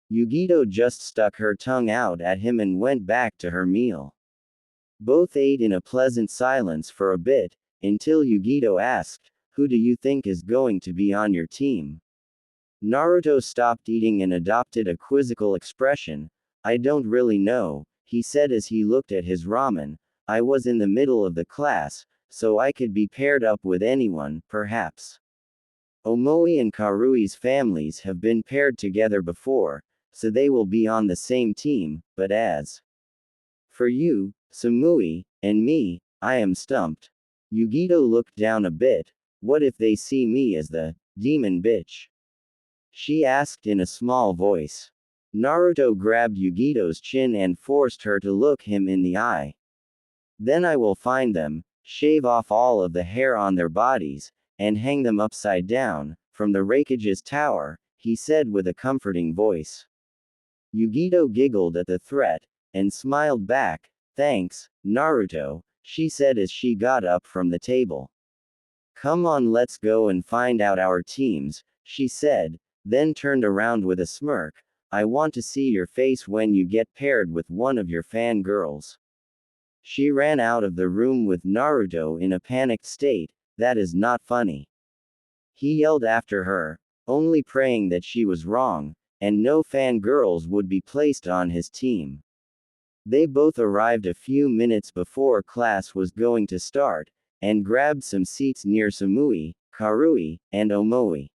Yugito just stuck her tongue out at him and went back to her meal. Both ate in a pleasant silence for a bit, until Yugito asked, "Who do you think is going to be on your team?" Naruto stopped eating and adopted a quizzical expression. "I don't really know," he said as he looked at his ramen. "I was in the middle of the class, so I could be paired up with anyone, perhaps." Omoi and Karui's families have been paired together before, so they will be on the same team, but as for you, Samui, and me, I am stumped. Yugito looked down a bit. "What if they see me as the demon bitch?" she asked in a small voice. Naruto grabbed Yugito's chin and forced her to look him in the eye. "Then I will find them, shave off all of the hair on their bodies, and hang them upside down, from the Raikage's tower," he said with a comforting voice. Yugito giggled at the threat, and smiled back. "Thanks, Naruto," she said as she got up from the table. "Come on, let's go and find out our teams," she said, then turned around with a smirk. "I want to see your face when you get paired with one of your fangirls." She ran out of the room with Naruto in a panicked state. "That is not funny." He yelled after her, only praying that she was wrong, and no fangirls would be placed on his team. They both arrived a few minutes before class was going to start, and grabbed some seats near Samui, Karui, and Omoi.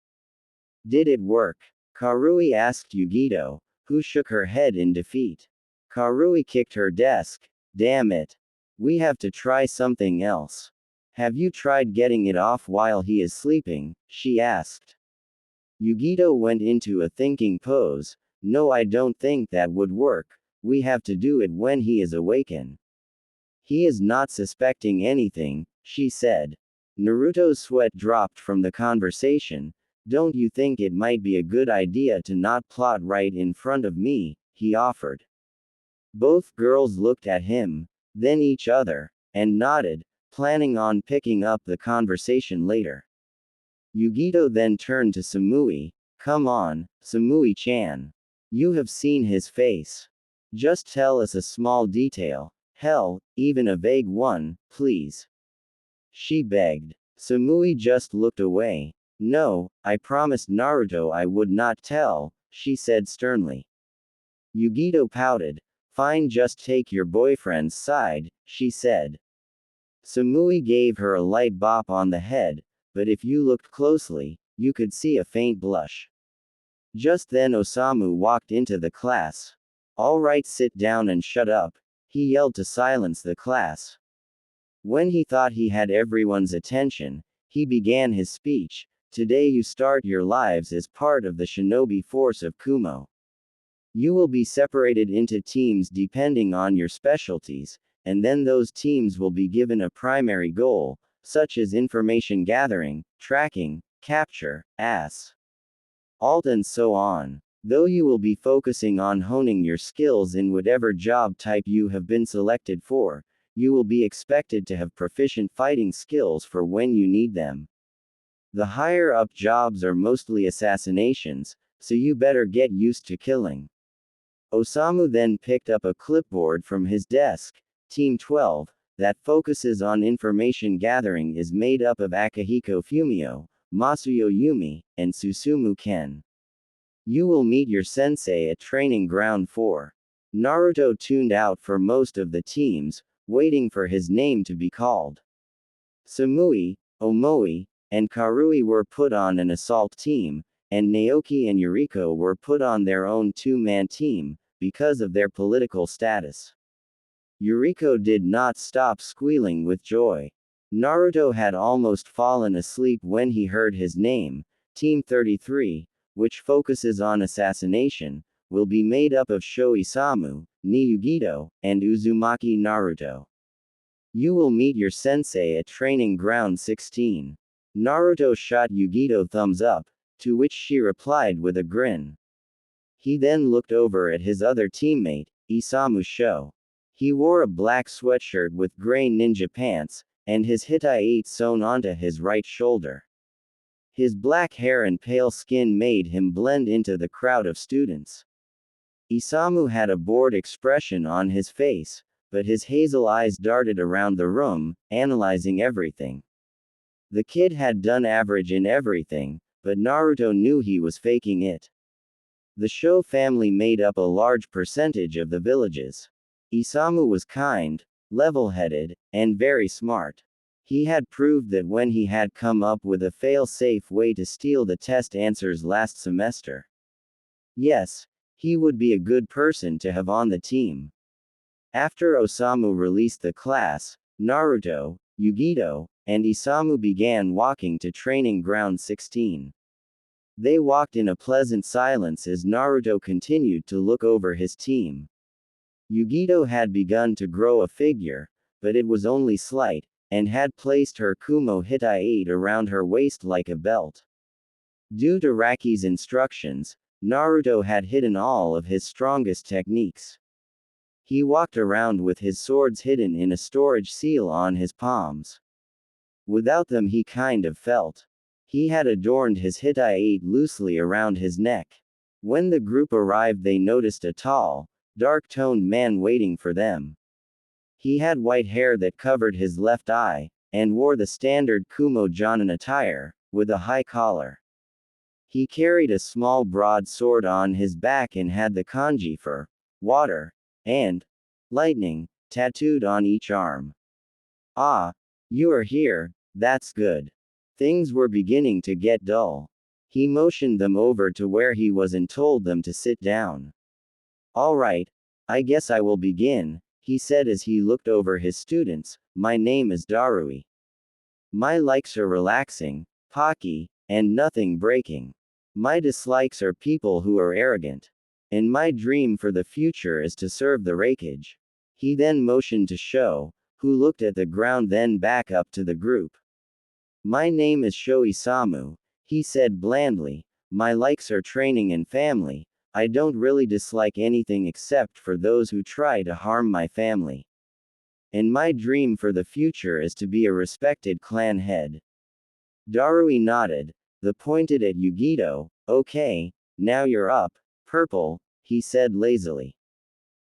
Did it work? Karui asked Yugito, who shook her head in defeat. Karui kicked her desk. Damn it. We have to try something else. Have you tried getting it off while he is sleeping? She asked. Yugito went into a thinking pose. No, I don't think that would work. We have to do it when he is awakened. He is not suspecting anything, she said. Naruto's sweat dropped from the conversation. Don't you think it might be a good idea to not plot right in front of me? He offered. Both girls looked at him, then each other, and nodded, planning on picking up the conversation later. Yugito then turned to Samui. Come on, Samui-chan. You have seen his face. Just tell us a small detail. Hell, even a vague one, please. She begged. Samui just looked away. No, I promised Naruto I would not tell, she said sternly. Yugito pouted. Fine, just take your boyfriend's side, she said. Samui gave her a light bop on the head, but if you looked closely, you could see a faint blush. Just then Osamu walked into the class. All right, sit down and shut up, he yelled to silence the class. When he thought he had everyone's attention, he began his speech. Today you start your lives as part of the shinobi force of Kumo. You will be separated into teams depending on your specialties, and then those teams will be given a primary goal, such as information gathering, tracking, capture, alt and so on. Though you will be focusing on honing your skills in whatever job type you have been selected for, you will be expected to have proficient fighting skills for when you need them. The higher up jobs are mostly assassinations, so you better get used to killing. Osamu then picked up a clipboard from his desk. Team 12, that focuses on information gathering, is made up of Akihiko Fumio, Masuyo Yumi, and Susumu Ken. You will meet your sensei at Training Ground 4. Naruto tuned out for most of the teams, waiting for his name to be called. Samui, Omoi, and Karui were put on an assault team, and Naoki and Yuriko were put on their own two-man team, because of their political status. Yuriko did not stop squealing with joy. Naruto had almost fallen asleep when he heard his name. Team 33, which focuses on assassination, will be made up of Sho Isamu, Niyugito, and Uzumaki Naruto. You will meet your sensei at Training Ground 16. Naruto shot Yugito thumbs up, to which she replied with a grin. He then looked over at his other teammate, Isamu Sho. He wore a black sweatshirt with gray ninja pants, and his Hitai-8 sewn onto his right shoulder. His black hair and pale skin made him blend into the crowd of students. Isamu had a bored expression on his face, but his hazel eyes darted around the room, analyzing everything. The kid had done average in everything, but Naruto knew he was faking it. The Sho family made up a large percentage of the villages. Isamu was kind, level-headed, and very smart. He had proved that when he had come up with a fail-safe way to steal the test answers last semester. Yes, he would be a good person to have on the team. After Osamu released the class, Naruto, Yugito, and Isamu began walking to Training Ground 16. They walked in a pleasant silence as Naruto continued to look over his team. Yugito had begun to grow a figure, but it was only slight, and had placed her Kumo Hitai-8 around her waist like a belt. Due to Raki's instructions, Naruto had hidden all of his strongest techniques. He walked around with his swords hidden in a storage seal on his palms. Without them he kind of felt. He had adorned his Hitai-8 loosely around his neck. When the group arrived they noticed a tall, dark-toned man waiting for them. He had white hair that covered his left eye, and wore the standard Kumo Jonin attire, with a high collar. He carried a small broadsword on his back and had the kanji for water and lightning tattooed on each arm. Ah, you are here, that's good. Things were beginning to get dull. He motioned them over to where he was and told them to sit down. All right, I guess I will begin, he said as he looked over his students. My name is Darui. My likes are relaxing, pocky, and nothing breaking. My dislikes are people who are arrogant. And my dream for the future is to serve the rakeage. He then motioned to Sho, who looked at the ground then back up to the group. My name is Sho Isamu, he said blandly. My likes are training and family. I don't really dislike anything except for those who try to harm my family. And my dream for the future is to be a respected clan head. Darui nodded, then pointed at Yugito. Okay, now you're up, Purple, he said lazily.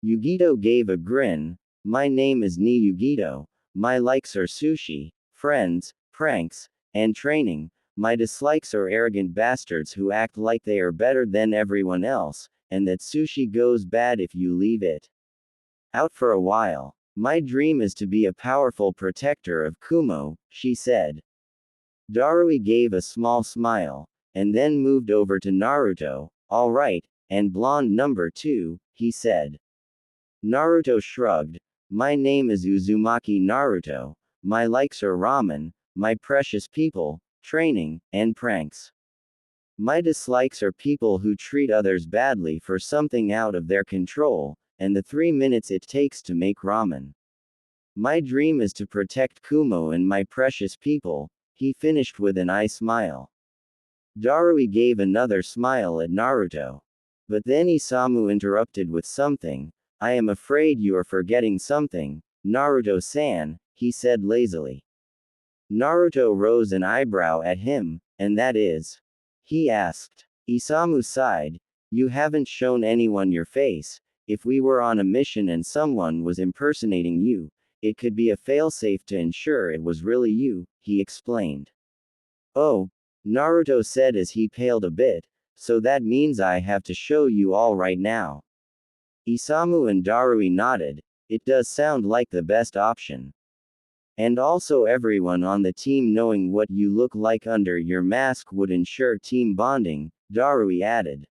Yugito gave a grin. My name is Ni Yugito. My likes are sushi, friends, pranks, and training. My dislikes are arrogant bastards who act like they are better than everyone else, and that sushi goes bad if you leave it out for a while. My dream is to be a powerful protector of Kumo, she said. Darui gave a small smile, and then moved over to Naruto. All right, and blonde number 2, he said. Naruto shrugged. My name is Uzumaki Naruto. My likes are ramen, my precious people, training, and pranks. My dislikes are people who treat others badly for something out of their control, and the 3 minutes it takes to make ramen. My dream is to protect Kumo and my precious people, he finished with an eye smile. Darui gave another smile at Naruto. But then Isamu interrupted with something. I am afraid you are forgetting something, Naruto-san, he said lazily. Naruto rose an eyebrow at him, and that is? He asked. Isamu sighed. You haven't shown anyone your face. If we were on a mission and someone was impersonating you, it could be a failsafe to ensure it was really you, he explained. Oh, Naruto said as he paled a bit, so that means I have to show you all right now. Isamu and Darui nodded. It does sound like the best option. And also everyone on the team knowing what you look like under your mask would ensure team bonding, Darui added.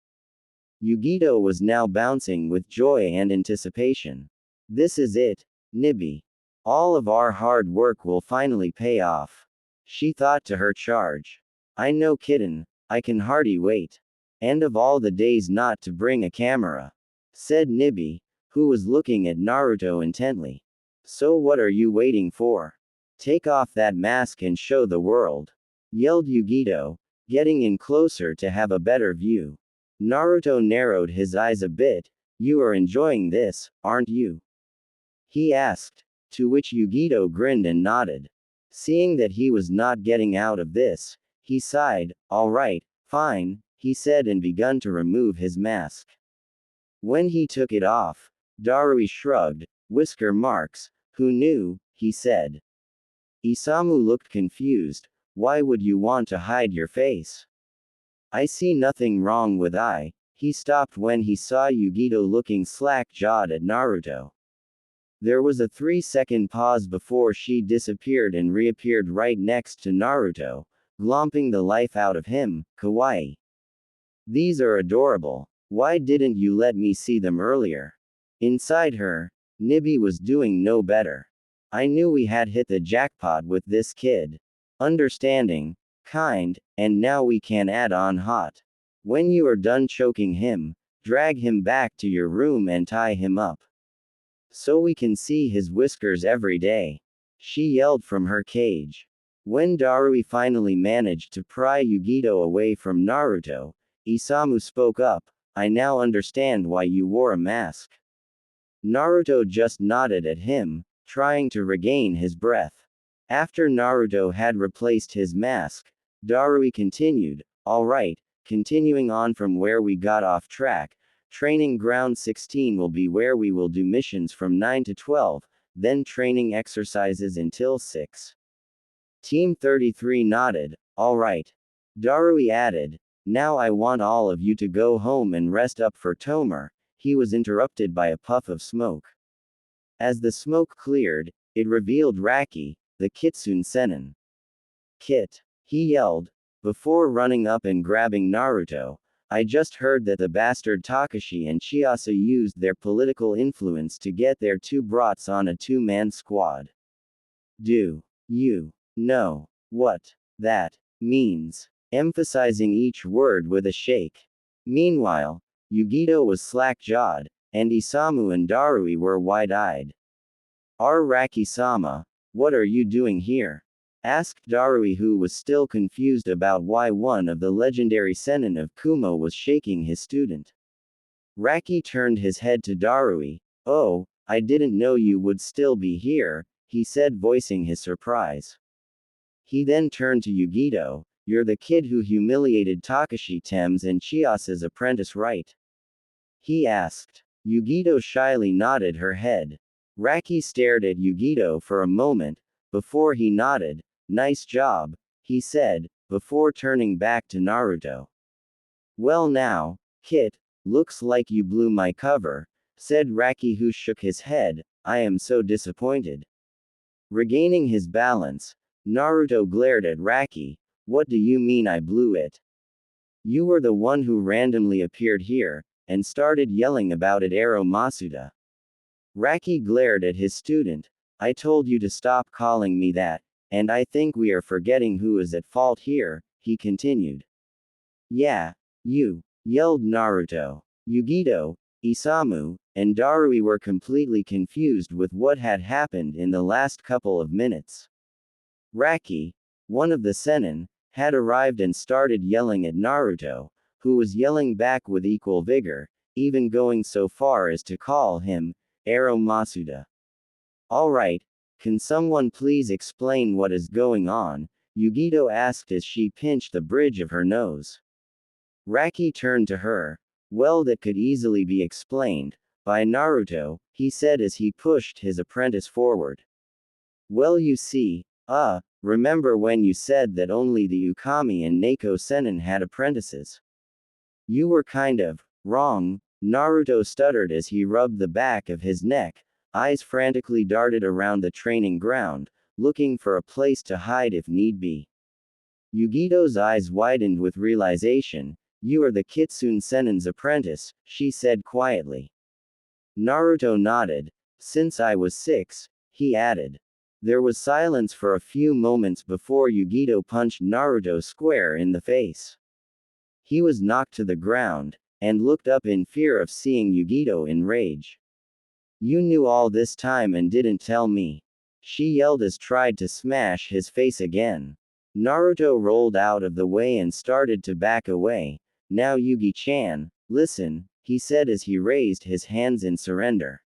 Yugito was now bouncing with joy and anticipation. This is it, Nibi. All of our hard work will finally pay off. She thought to her charge. I know kitten, I can hardly wait. And of all the days not to bring a camera, said Nibi, who was looking at Naruto intently. So what are you waiting for? Take off that mask and show the world, yelled Yugito, getting in closer to have a better view. Naruto narrowed his eyes a bit. You are enjoying this, aren't you? He asked, to which Yugito grinned and nodded. Seeing that he was not getting out of this, he sighed. All right, fine, he said and begun to remove his mask. When he took it off, Darui shrugged. Whisker marks, who knew, he said. Isamu looked confused. Why would you want to hide your face? I see nothing wrong with I. He stopped when he saw Yugito looking slack-jawed at Naruto. There was a 3-second pause before she disappeared and reappeared right next to Naruto, glomping the life out of him. Kawaii. These are adorable. Why didn't you let me see them earlier? Inside her, Nibi was doing no better. I knew we had hit the jackpot with this kid. Understanding, kind, and now we can add on hot. When you are done choking him, drag him back to your room and tie him up. So we can see his whiskers every day. She yelled from her cage. When Darui finally managed to pry Yugito away from Naruto, Isamu spoke up. I now understand why you wore a mask. Naruto just nodded at him, trying to regain his breath. After Naruto had replaced his mask, Darui continued, alright, continuing on from where we got off track, training ground 16 will be where we will do missions from 9 to 12, then training exercises until 6. Team 33 nodded, Alright. Darui added, now I want all of you to go home and rest up for Tomer. He was interrupted by a puff of smoke. As the smoke cleared, it revealed Raki, the Kitsune Sennin. Kit! He yelled, before running up and grabbing Naruto. I just heard that the bastard Takashi and Chiasa used their political influence to get their two brats on a two-man squad. Do you know what that means? Emphasizing each word with a shake. Meanwhile, Yugito was slack-jawed, and Isamu and Darui were wide-eyed. Araki-sama, what are you doing here? Asked Darui, who was still confused about why one of the legendary Sennin of Kumo was shaking his student. Raki turned his head to Darui. Oh, I didn't know you would still be here, he said, voicing his surprise. He then turned to Yugito. You're the kid who humiliated Takashi Thames and Chiasa's apprentice, right? He asked. Yugito shyly nodded her head. Raki stared at Yugito for a moment, before he nodded. Nice job, he said, before turning back to Naruto. Well now, Kit, looks like you blew my cover, said Raki, who shook his head. I am so disappointed. Regaining his balance, Naruto glared at Raki. What do you mean I blew it? You were the one who randomly appeared here, and started yelling about it, Ero Masuda. Raki glared at his student. I told you to stop calling me that, and I think we are forgetting who is at fault here, he continued. Yeah, you, yelled Naruto. Yugito, Isamu, and Darui were completely confused with what had happened in the last couple of minutes. Raki, one of the Sennin, had arrived and started yelling at Naruto, who was yelling back with equal vigor, even going so far as to call him, Ero Masuda. Alright, can someone please explain what is going on? Yugito asked as she pinched the bridge of her nose. Raki turned to her. Well, that could easily be explained by Naruto, he said as he pushed his apprentice forward. Well, you see, remember when you said that only the Ukami and Neko Sennin had apprentices? You were kind of wrong, Naruto stuttered as he rubbed the back of his neck. Eyes frantically darted around the training ground, looking for a place to hide if need be. Yugito's eyes widened with realization. You are the Kitsune Sennin's apprentice, she said quietly. Naruto nodded. Since I was 6, he added. There was silence for a few moments before Yugito punched Naruto square in the face. He was knocked to the ground, and looked up in fear of seeing Yugito in rage. You knew all this time and didn't tell me. She yelled as tried to smash his face again. Naruto rolled out of the way and started to back away. Now Yugi-chan, listen, he said as he raised his hands in surrender.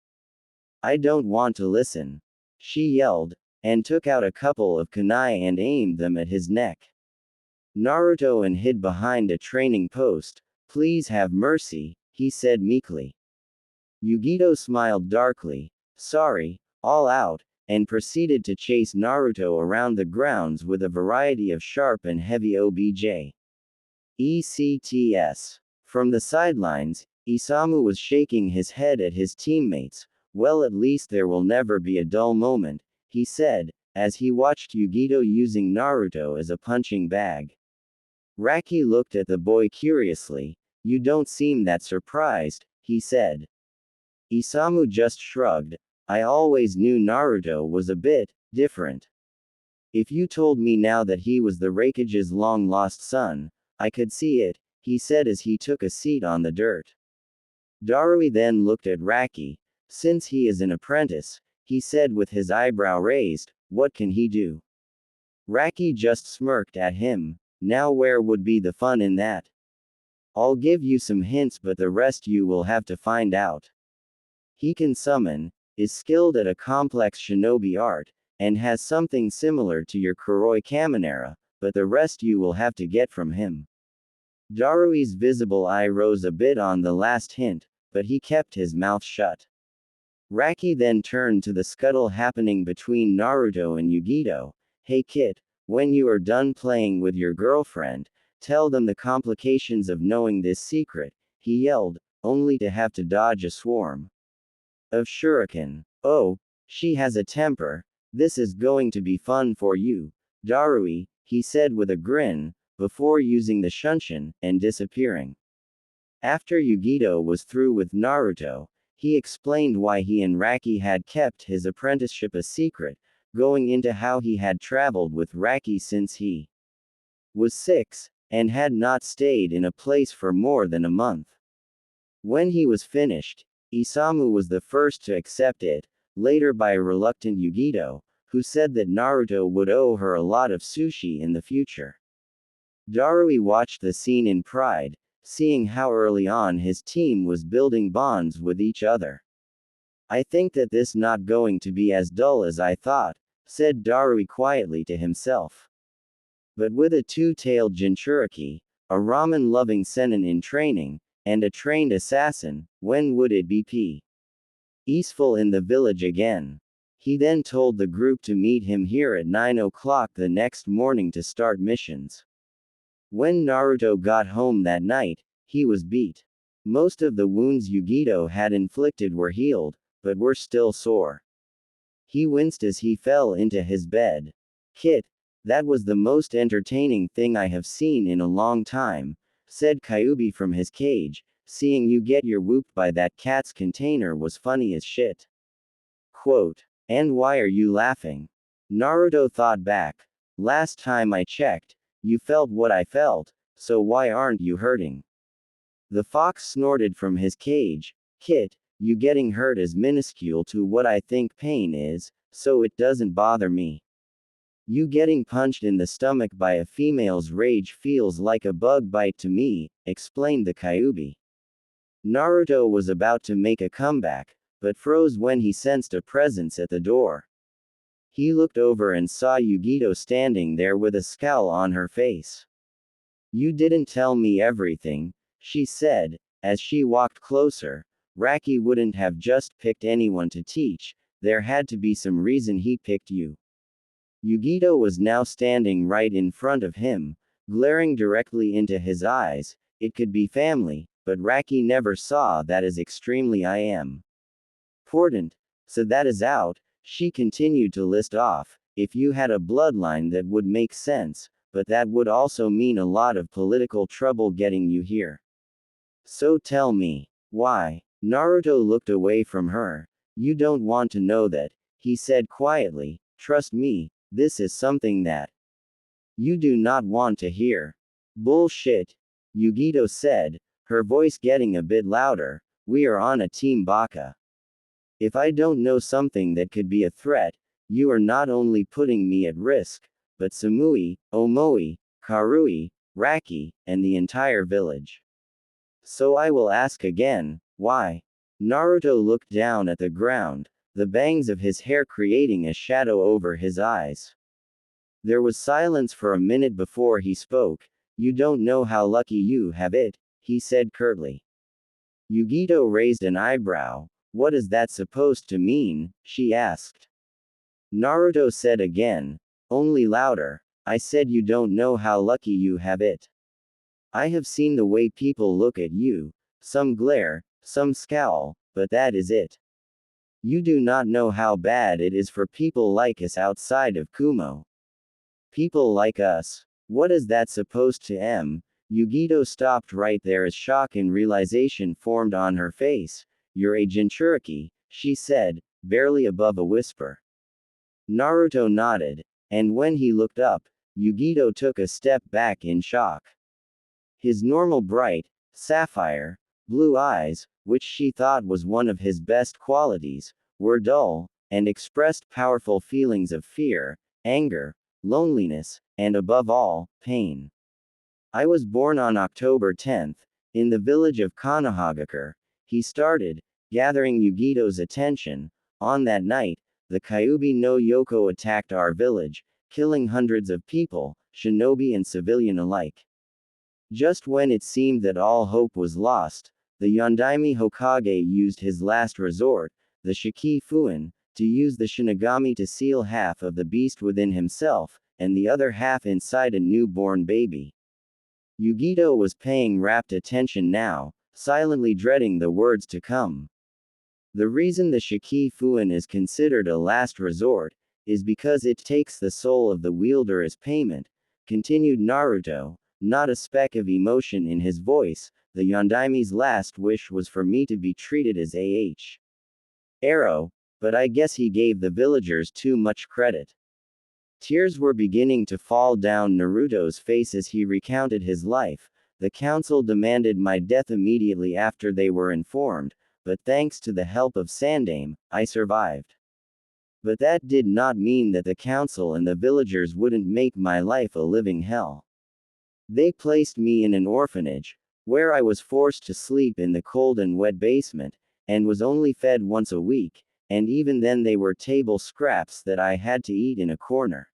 I don't want to listen. She yelled, and took out a couple of kunai and aimed them at his neck. Naruto and hid behind a training post. Please have mercy, he said meekly. Yugito smiled darkly. Sorry, all out, and proceeded to chase Naruto around the grounds with a variety of sharp and heavy OBJ. ECTS. From the sidelines, Isamu was shaking his head at his teammates. Well, at least there will never be a dull moment, he said, as he watched Yugito using Naruto as a punching bag. Raki looked at the boy curiously. You don't seem that surprised, he said. Isamu just shrugged. I always knew Naruto was a bit different. If you told me now that he was the Raikage's long-lost son, I could see it, he said as he took a seat on the dirt. Darui then looked at Raki. Since he is an apprentice, he said with his eyebrow raised, what can he do? Raki just smirked at him. Now where would be the fun in that? I'll give you some hints, but the rest you will have to find out. He can summon, is skilled at a complex shinobi art, and has something similar to your Kuroi Kaminara, but the rest you will have to get from him. Darui's visible eye rose a bit on the last hint, but he kept his mouth shut. Raki then turned to the scuttle happening between Naruto and Yugito. Hey Kit, When you are done playing with your girlfriend, tell them the complications of knowing this secret, he yelled, only to have to dodge a swarm of shuriken. Oh, she has a temper. This is going to be fun for you, Darui, he said with a grin, before using the shunshin and disappearing. After Yugito was through with Naruto, he explained why he and Raki had kept his apprenticeship a secret, going into how he had traveled with Raki since he was 6, and had not stayed in a place for more than a month. When he was finished, Isamu was the first to accept it, later by a reluctant Yugito, who said that Naruto would owe her a lot of sushi in the future. Darui watched the scene in pride, seeing how early on his team was building bonds with each other. I think that this not going to be as dull as I thought, said Darui quietly to himself. But with a two-tailed Jinchuriki, a ramen-loving senin in training, and a trained assassin, when would it be peaceful in the village again? He then told the group to meet him here at 9 o'clock the next morning to start missions. When Naruto got home that night, he was beat. Most of the wounds Yugito had inflicted were healed, but were still sore. He winced as he fell into his bed. Kit, that was the most entertaining thing I have seen in a long time, said Kyubi from his cage. Seeing you get your whooped by that cat's container was funny as shit. Quote. And why are you laughing? Naruto thought back. Last time I checked, you felt what I felt, so why aren't you hurting? The fox snorted from his cage. Kit, you getting hurt is minuscule to what I think pain is, so it doesn't bother me. You getting punched in the stomach by a female's rage feels like a bug bite to me, explained the Kyubi. Naruto was about to make a comeback, but froze when he sensed a presence at the door. He looked over and saw Yugito standing there with a scowl on her face. You didn't tell me everything, she said, as she walked closer. Raki wouldn't have just picked anyone to teach, there had to be some reason he picked you. Yugito was now standing right in front of him, glaring directly into his eyes. It could be family, but Raki never saw that as extremely important. So that is out, she continued to list off. If you had a bloodline that would make sense, but that would also mean a lot of political trouble getting you here. So tell me, why? Naruto looked away from her. You don't want to know that, he said quietly. Trust me, this is something that you do not want to hear. Bullshit, Yugito said, her voice getting a bit louder. We are on a team Baka. If I don't know something that could be a threat, you are not only putting me at risk, but Samui, Omoi, Karui, Raki, and the entire village. So I will ask again, why? Naruto looked down at the ground, the bangs of his hair creating a shadow over his eyes. There was silence for a minute before he spoke. You don't know how lucky you have it, he said curtly. Yugito raised an eyebrow. What is that supposed to mean? She asked. Naruto said again, only louder, I said you don't know how lucky you have it. I have seen the way people look at you, some glare, some scowl, but that is it. You do not know how bad it is for people like us outside of Kumo. People like us. What is that supposed to mean? Yugito stopped right there as shock and realization formed on her face. You're a Jinchuriki, she said, barely above a whisper. Naruto nodded, and when he looked up, Yugito took a step back in shock. His normal bright, sapphire, blue eyes, which she thought was one of his best qualities, were dull, and expressed powerful feelings of fear, anger, loneliness, and above all, pain. I was born on October 10th, in the village of Konoha, he started, gathering Yugito's attention. On that night, the Kyubi no Yoko attacked our village, killing hundreds of people, shinobi and civilian alike. Just when it seemed that all hope was lost, the Yondaime Hokage used his last resort, the Shiki Fuin, to use the Shinigami to seal half of the beast within himself, and the other half inside a newborn baby. Yugito was paying rapt attention now, silently dreading the words to come. The reason the Shiki Fuin is considered a last resort is because it takes the soul of the wielder as payment, continued Naruto, not a speck of emotion in his voice. The Yondaime's last wish was for me to be treated as arrow, but I guess he gave the villagers too much credit. Tears were beginning to fall down Naruto's face as he recounted his life. The council demanded my death immediately after they were informed, but thanks to the help of Sandaime, I survived. But that did not mean that the council and the villagers wouldn't make my life a living hell. They placed me in an orphanage, where I was forced to sleep in the cold and wet basement, and was only fed once a week, and even then they were table scraps that I had to eat in a corner.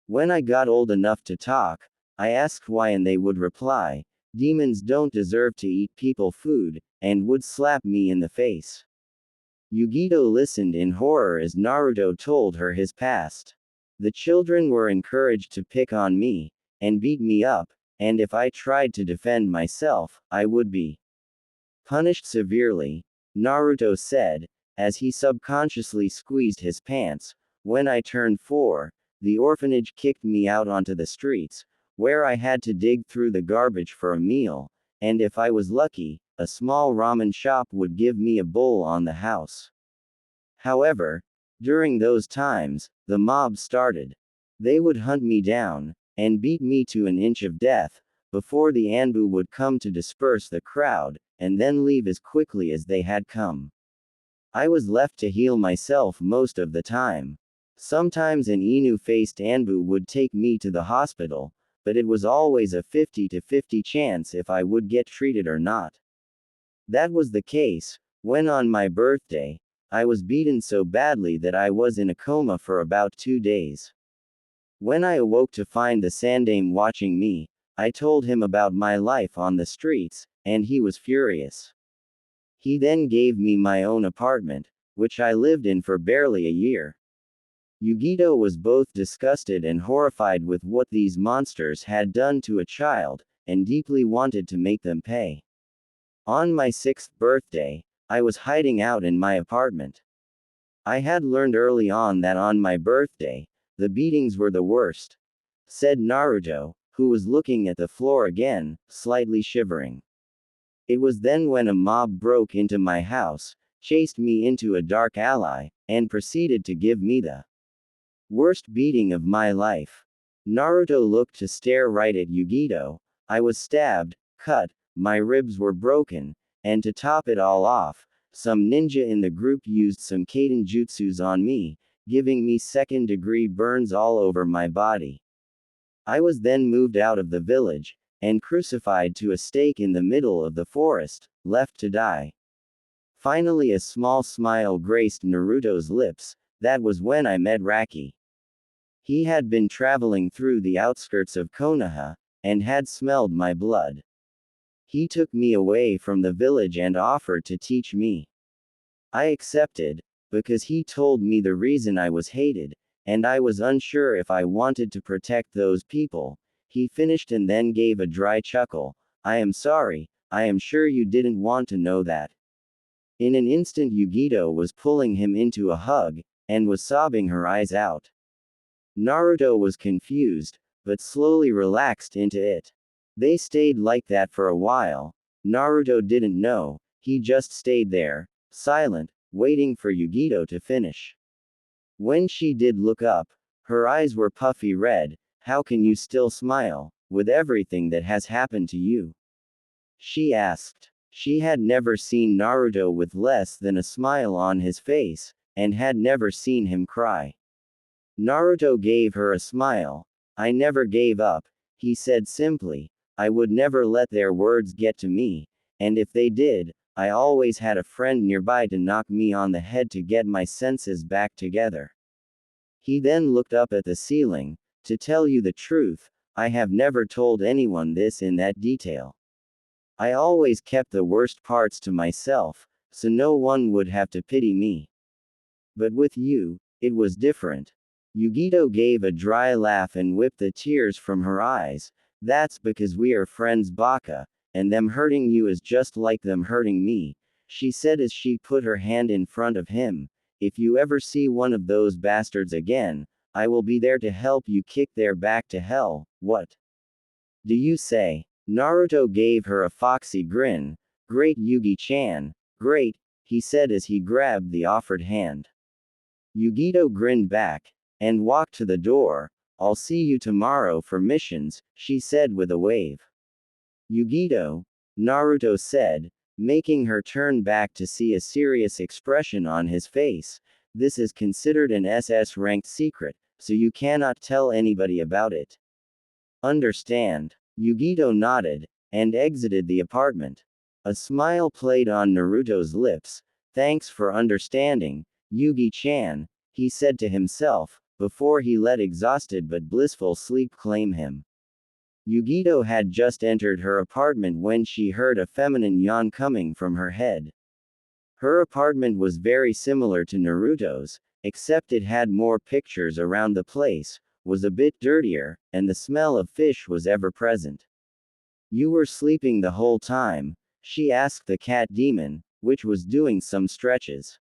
When I got old enough to talk, I asked why and they would reply, "Demons don't deserve to eat people food," and would slap me in the face. Yugito listened in horror as Naruto told her his past. The children were encouraged to pick on me, and beat me up, and if I tried to defend myself, I would be punished severely, Naruto said, as he subconsciously squeezed his pants. When I turned 4, the orphanage kicked me out onto the streets, where I had to dig through the garbage for a meal, and if I was lucky, a small ramen shop would give me a bowl on the house. However, during those times, the mob started. They would hunt me down, and beat me to an inch of death, before the Anbu would come to disperse the crowd, and then leave as quickly as they had come. I was left to heal myself most of the time. Sometimes an Inu-faced Anbu would take me to the hospital, but it was always a 50-50 chance if I would get treated or not. That was the case, when on my birthday, I was beaten so badly that I was in a coma for about 2 days. When I awoke to find the Sandaime watching me, I told him about my life on the streets, and he was furious. He then gave me my own apartment, which I lived in for barely a year. Yugito was both disgusted and horrified with what these monsters had done to a child, and deeply wanted to make them pay. On my 6th birthday, I was hiding out in my apartment. I had learned early on that on my birthday, the beatings were the worst, said Naruto, who was looking at the floor again, slightly shivering. It was then when a mob broke into my house, chased me into a dark alley, and proceeded to give me the worst beating of my life. Naruto looked to stare right at Yugito. I was stabbed, cut, my ribs were broken, and to top it all off, some ninja in the group used some Kaden jutsus on me, giving me second-degree burns all over my body. I was then moved out of the village, and crucified to a stake in the middle of the forest, left to die. Finally a small smile graced Naruto's lips. That was when I met Raki. He had been traveling through the outskirts of Konoha, and had smelled my blood. He took me away from the village and offered to teach me. I accepted, because he told me the reason I was hated, and I was unsure if I wanted to protect those people. He finished and then gave a dry chuckle. I am sorry, I am sure you didn't want to know that. In an instant Yugito was pulling him into a hug, and was sobbing her eyes out. Naruto was confused, but slowly relaxed into it. They stayed like that for a while. Naruto didn't know, he just stayed there, silent, waiting for Yugito to finish. When she did look up, her eyes were puffy red. How can you still smile, with everything that has happened to you? She asked. She had never seen Naruto with less than a smile on his face, and had never seen him cry. Naruto gave her a smile. I never gave up, he said simply. I would never let their words get to me, and if they did, I always had a friend nearby to knock me on the head to get my senses back together. He then looked up at the ceiling. To tell you the truth, I have never told anyone this in that detail. I always kept the worst parts to myself, so no one would have to pity me. But with you, it was different. Yugito gave a dry laugh and whipped the tears from her eyes. That's because we are friends, Baka, and them hurting you is just like them hurting me, she said as she put her hand in front of him. If you ever see one of those bastards again, I will be there to help you kick their back to hell. What do you say? Naruto gave her a foxy grin. Great, Yugi-chan. Great, he said as he grabbed the offered hand. Yugito grinned back and walked to the door. I'll see you tomorrow for missions, she said with a wave. Yugito, Naruto said, making her turn back to see a serious expression on his face. This is considered an SS-ranked secret, so you cannot tell anybody about it. Understand? Yugito nodded and exited the apartment. A smile played on Naruto's lips. Thanks for understanding, Yugi-chan, he said to himself, before he let exhausted but blissful sleep claim him. Yugito had just entered her apartment when she heard a feminine yawn coming from her head. Her apartment was very similar to Naruto's, except it had more pictures around the place, was a bit dirtier, and the smell of fish was ever present. You were sleeping the whole time? She asked the cat demon, which was doing some stretches.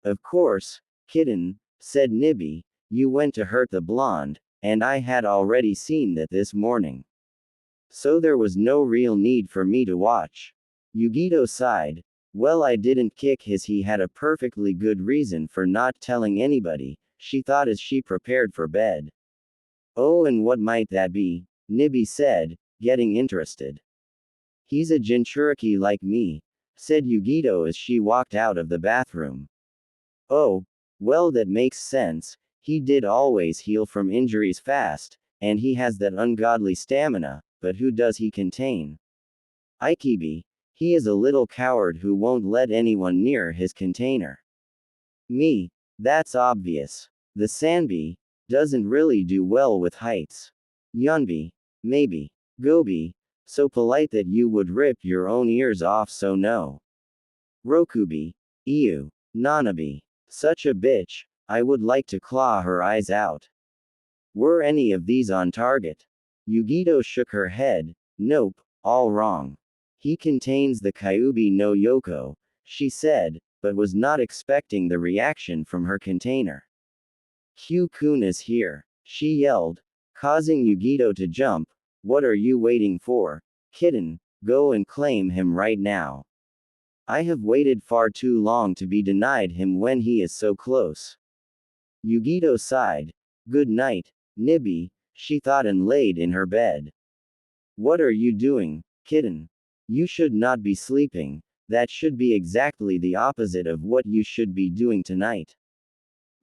Of course, kitten, said Nibby, you went to hurt the blonde, and I had already seen that this morning. So there was no real need for me to watch. Yugito sighed. Well, I didn't kick his. He had a perfectly good reason for not telling anybody, she thought as she prepared for bed. Oh, and what might that be? Nibby said, getting interested. He's a Jinchuriki like me, said Yugito as she walked out of the bathroom. Oh, well, that makes sense. He did always heal from injuries fast, and he has that ungodly stamina, but who does he contain? Ikibi. He is a little coward who won't let anyone near his container. Me. That's obvious. The Sanbi doesn't really do well with heights. Yunbi. Maybe. Gobi. So polite that you would rip your own ears off, so no. Rokubi. Iu. Nanabi. Such a bitch, I would like to claw her eyes out. Were any of these on target? Yugito shook her head. Nope, all wrong. He contains the Kyuubi no Yoko, she said, but was not expecting the reaction from her container. Q-kun is here, she yelled, causing Yugito to jump. What are you waiting for? Kitten, go and claim him right now. I have waited far too long to be denied him when he is so close. Yugito sighed. Good night, Nibby, she thought and laid in her bed. What are you doing, kitten? You should not be sleeping, that should be exactly the opposite of what you should be doing tonight.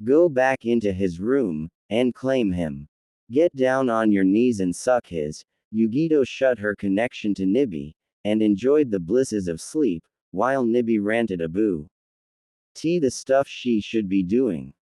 Go back into his room, and claim him. Get down on your knees and suck his. Yugito shut her connection to Nibby, and enjoyed the blisses of sleep, while Nibby ranted a boo. The stuff she should be doing.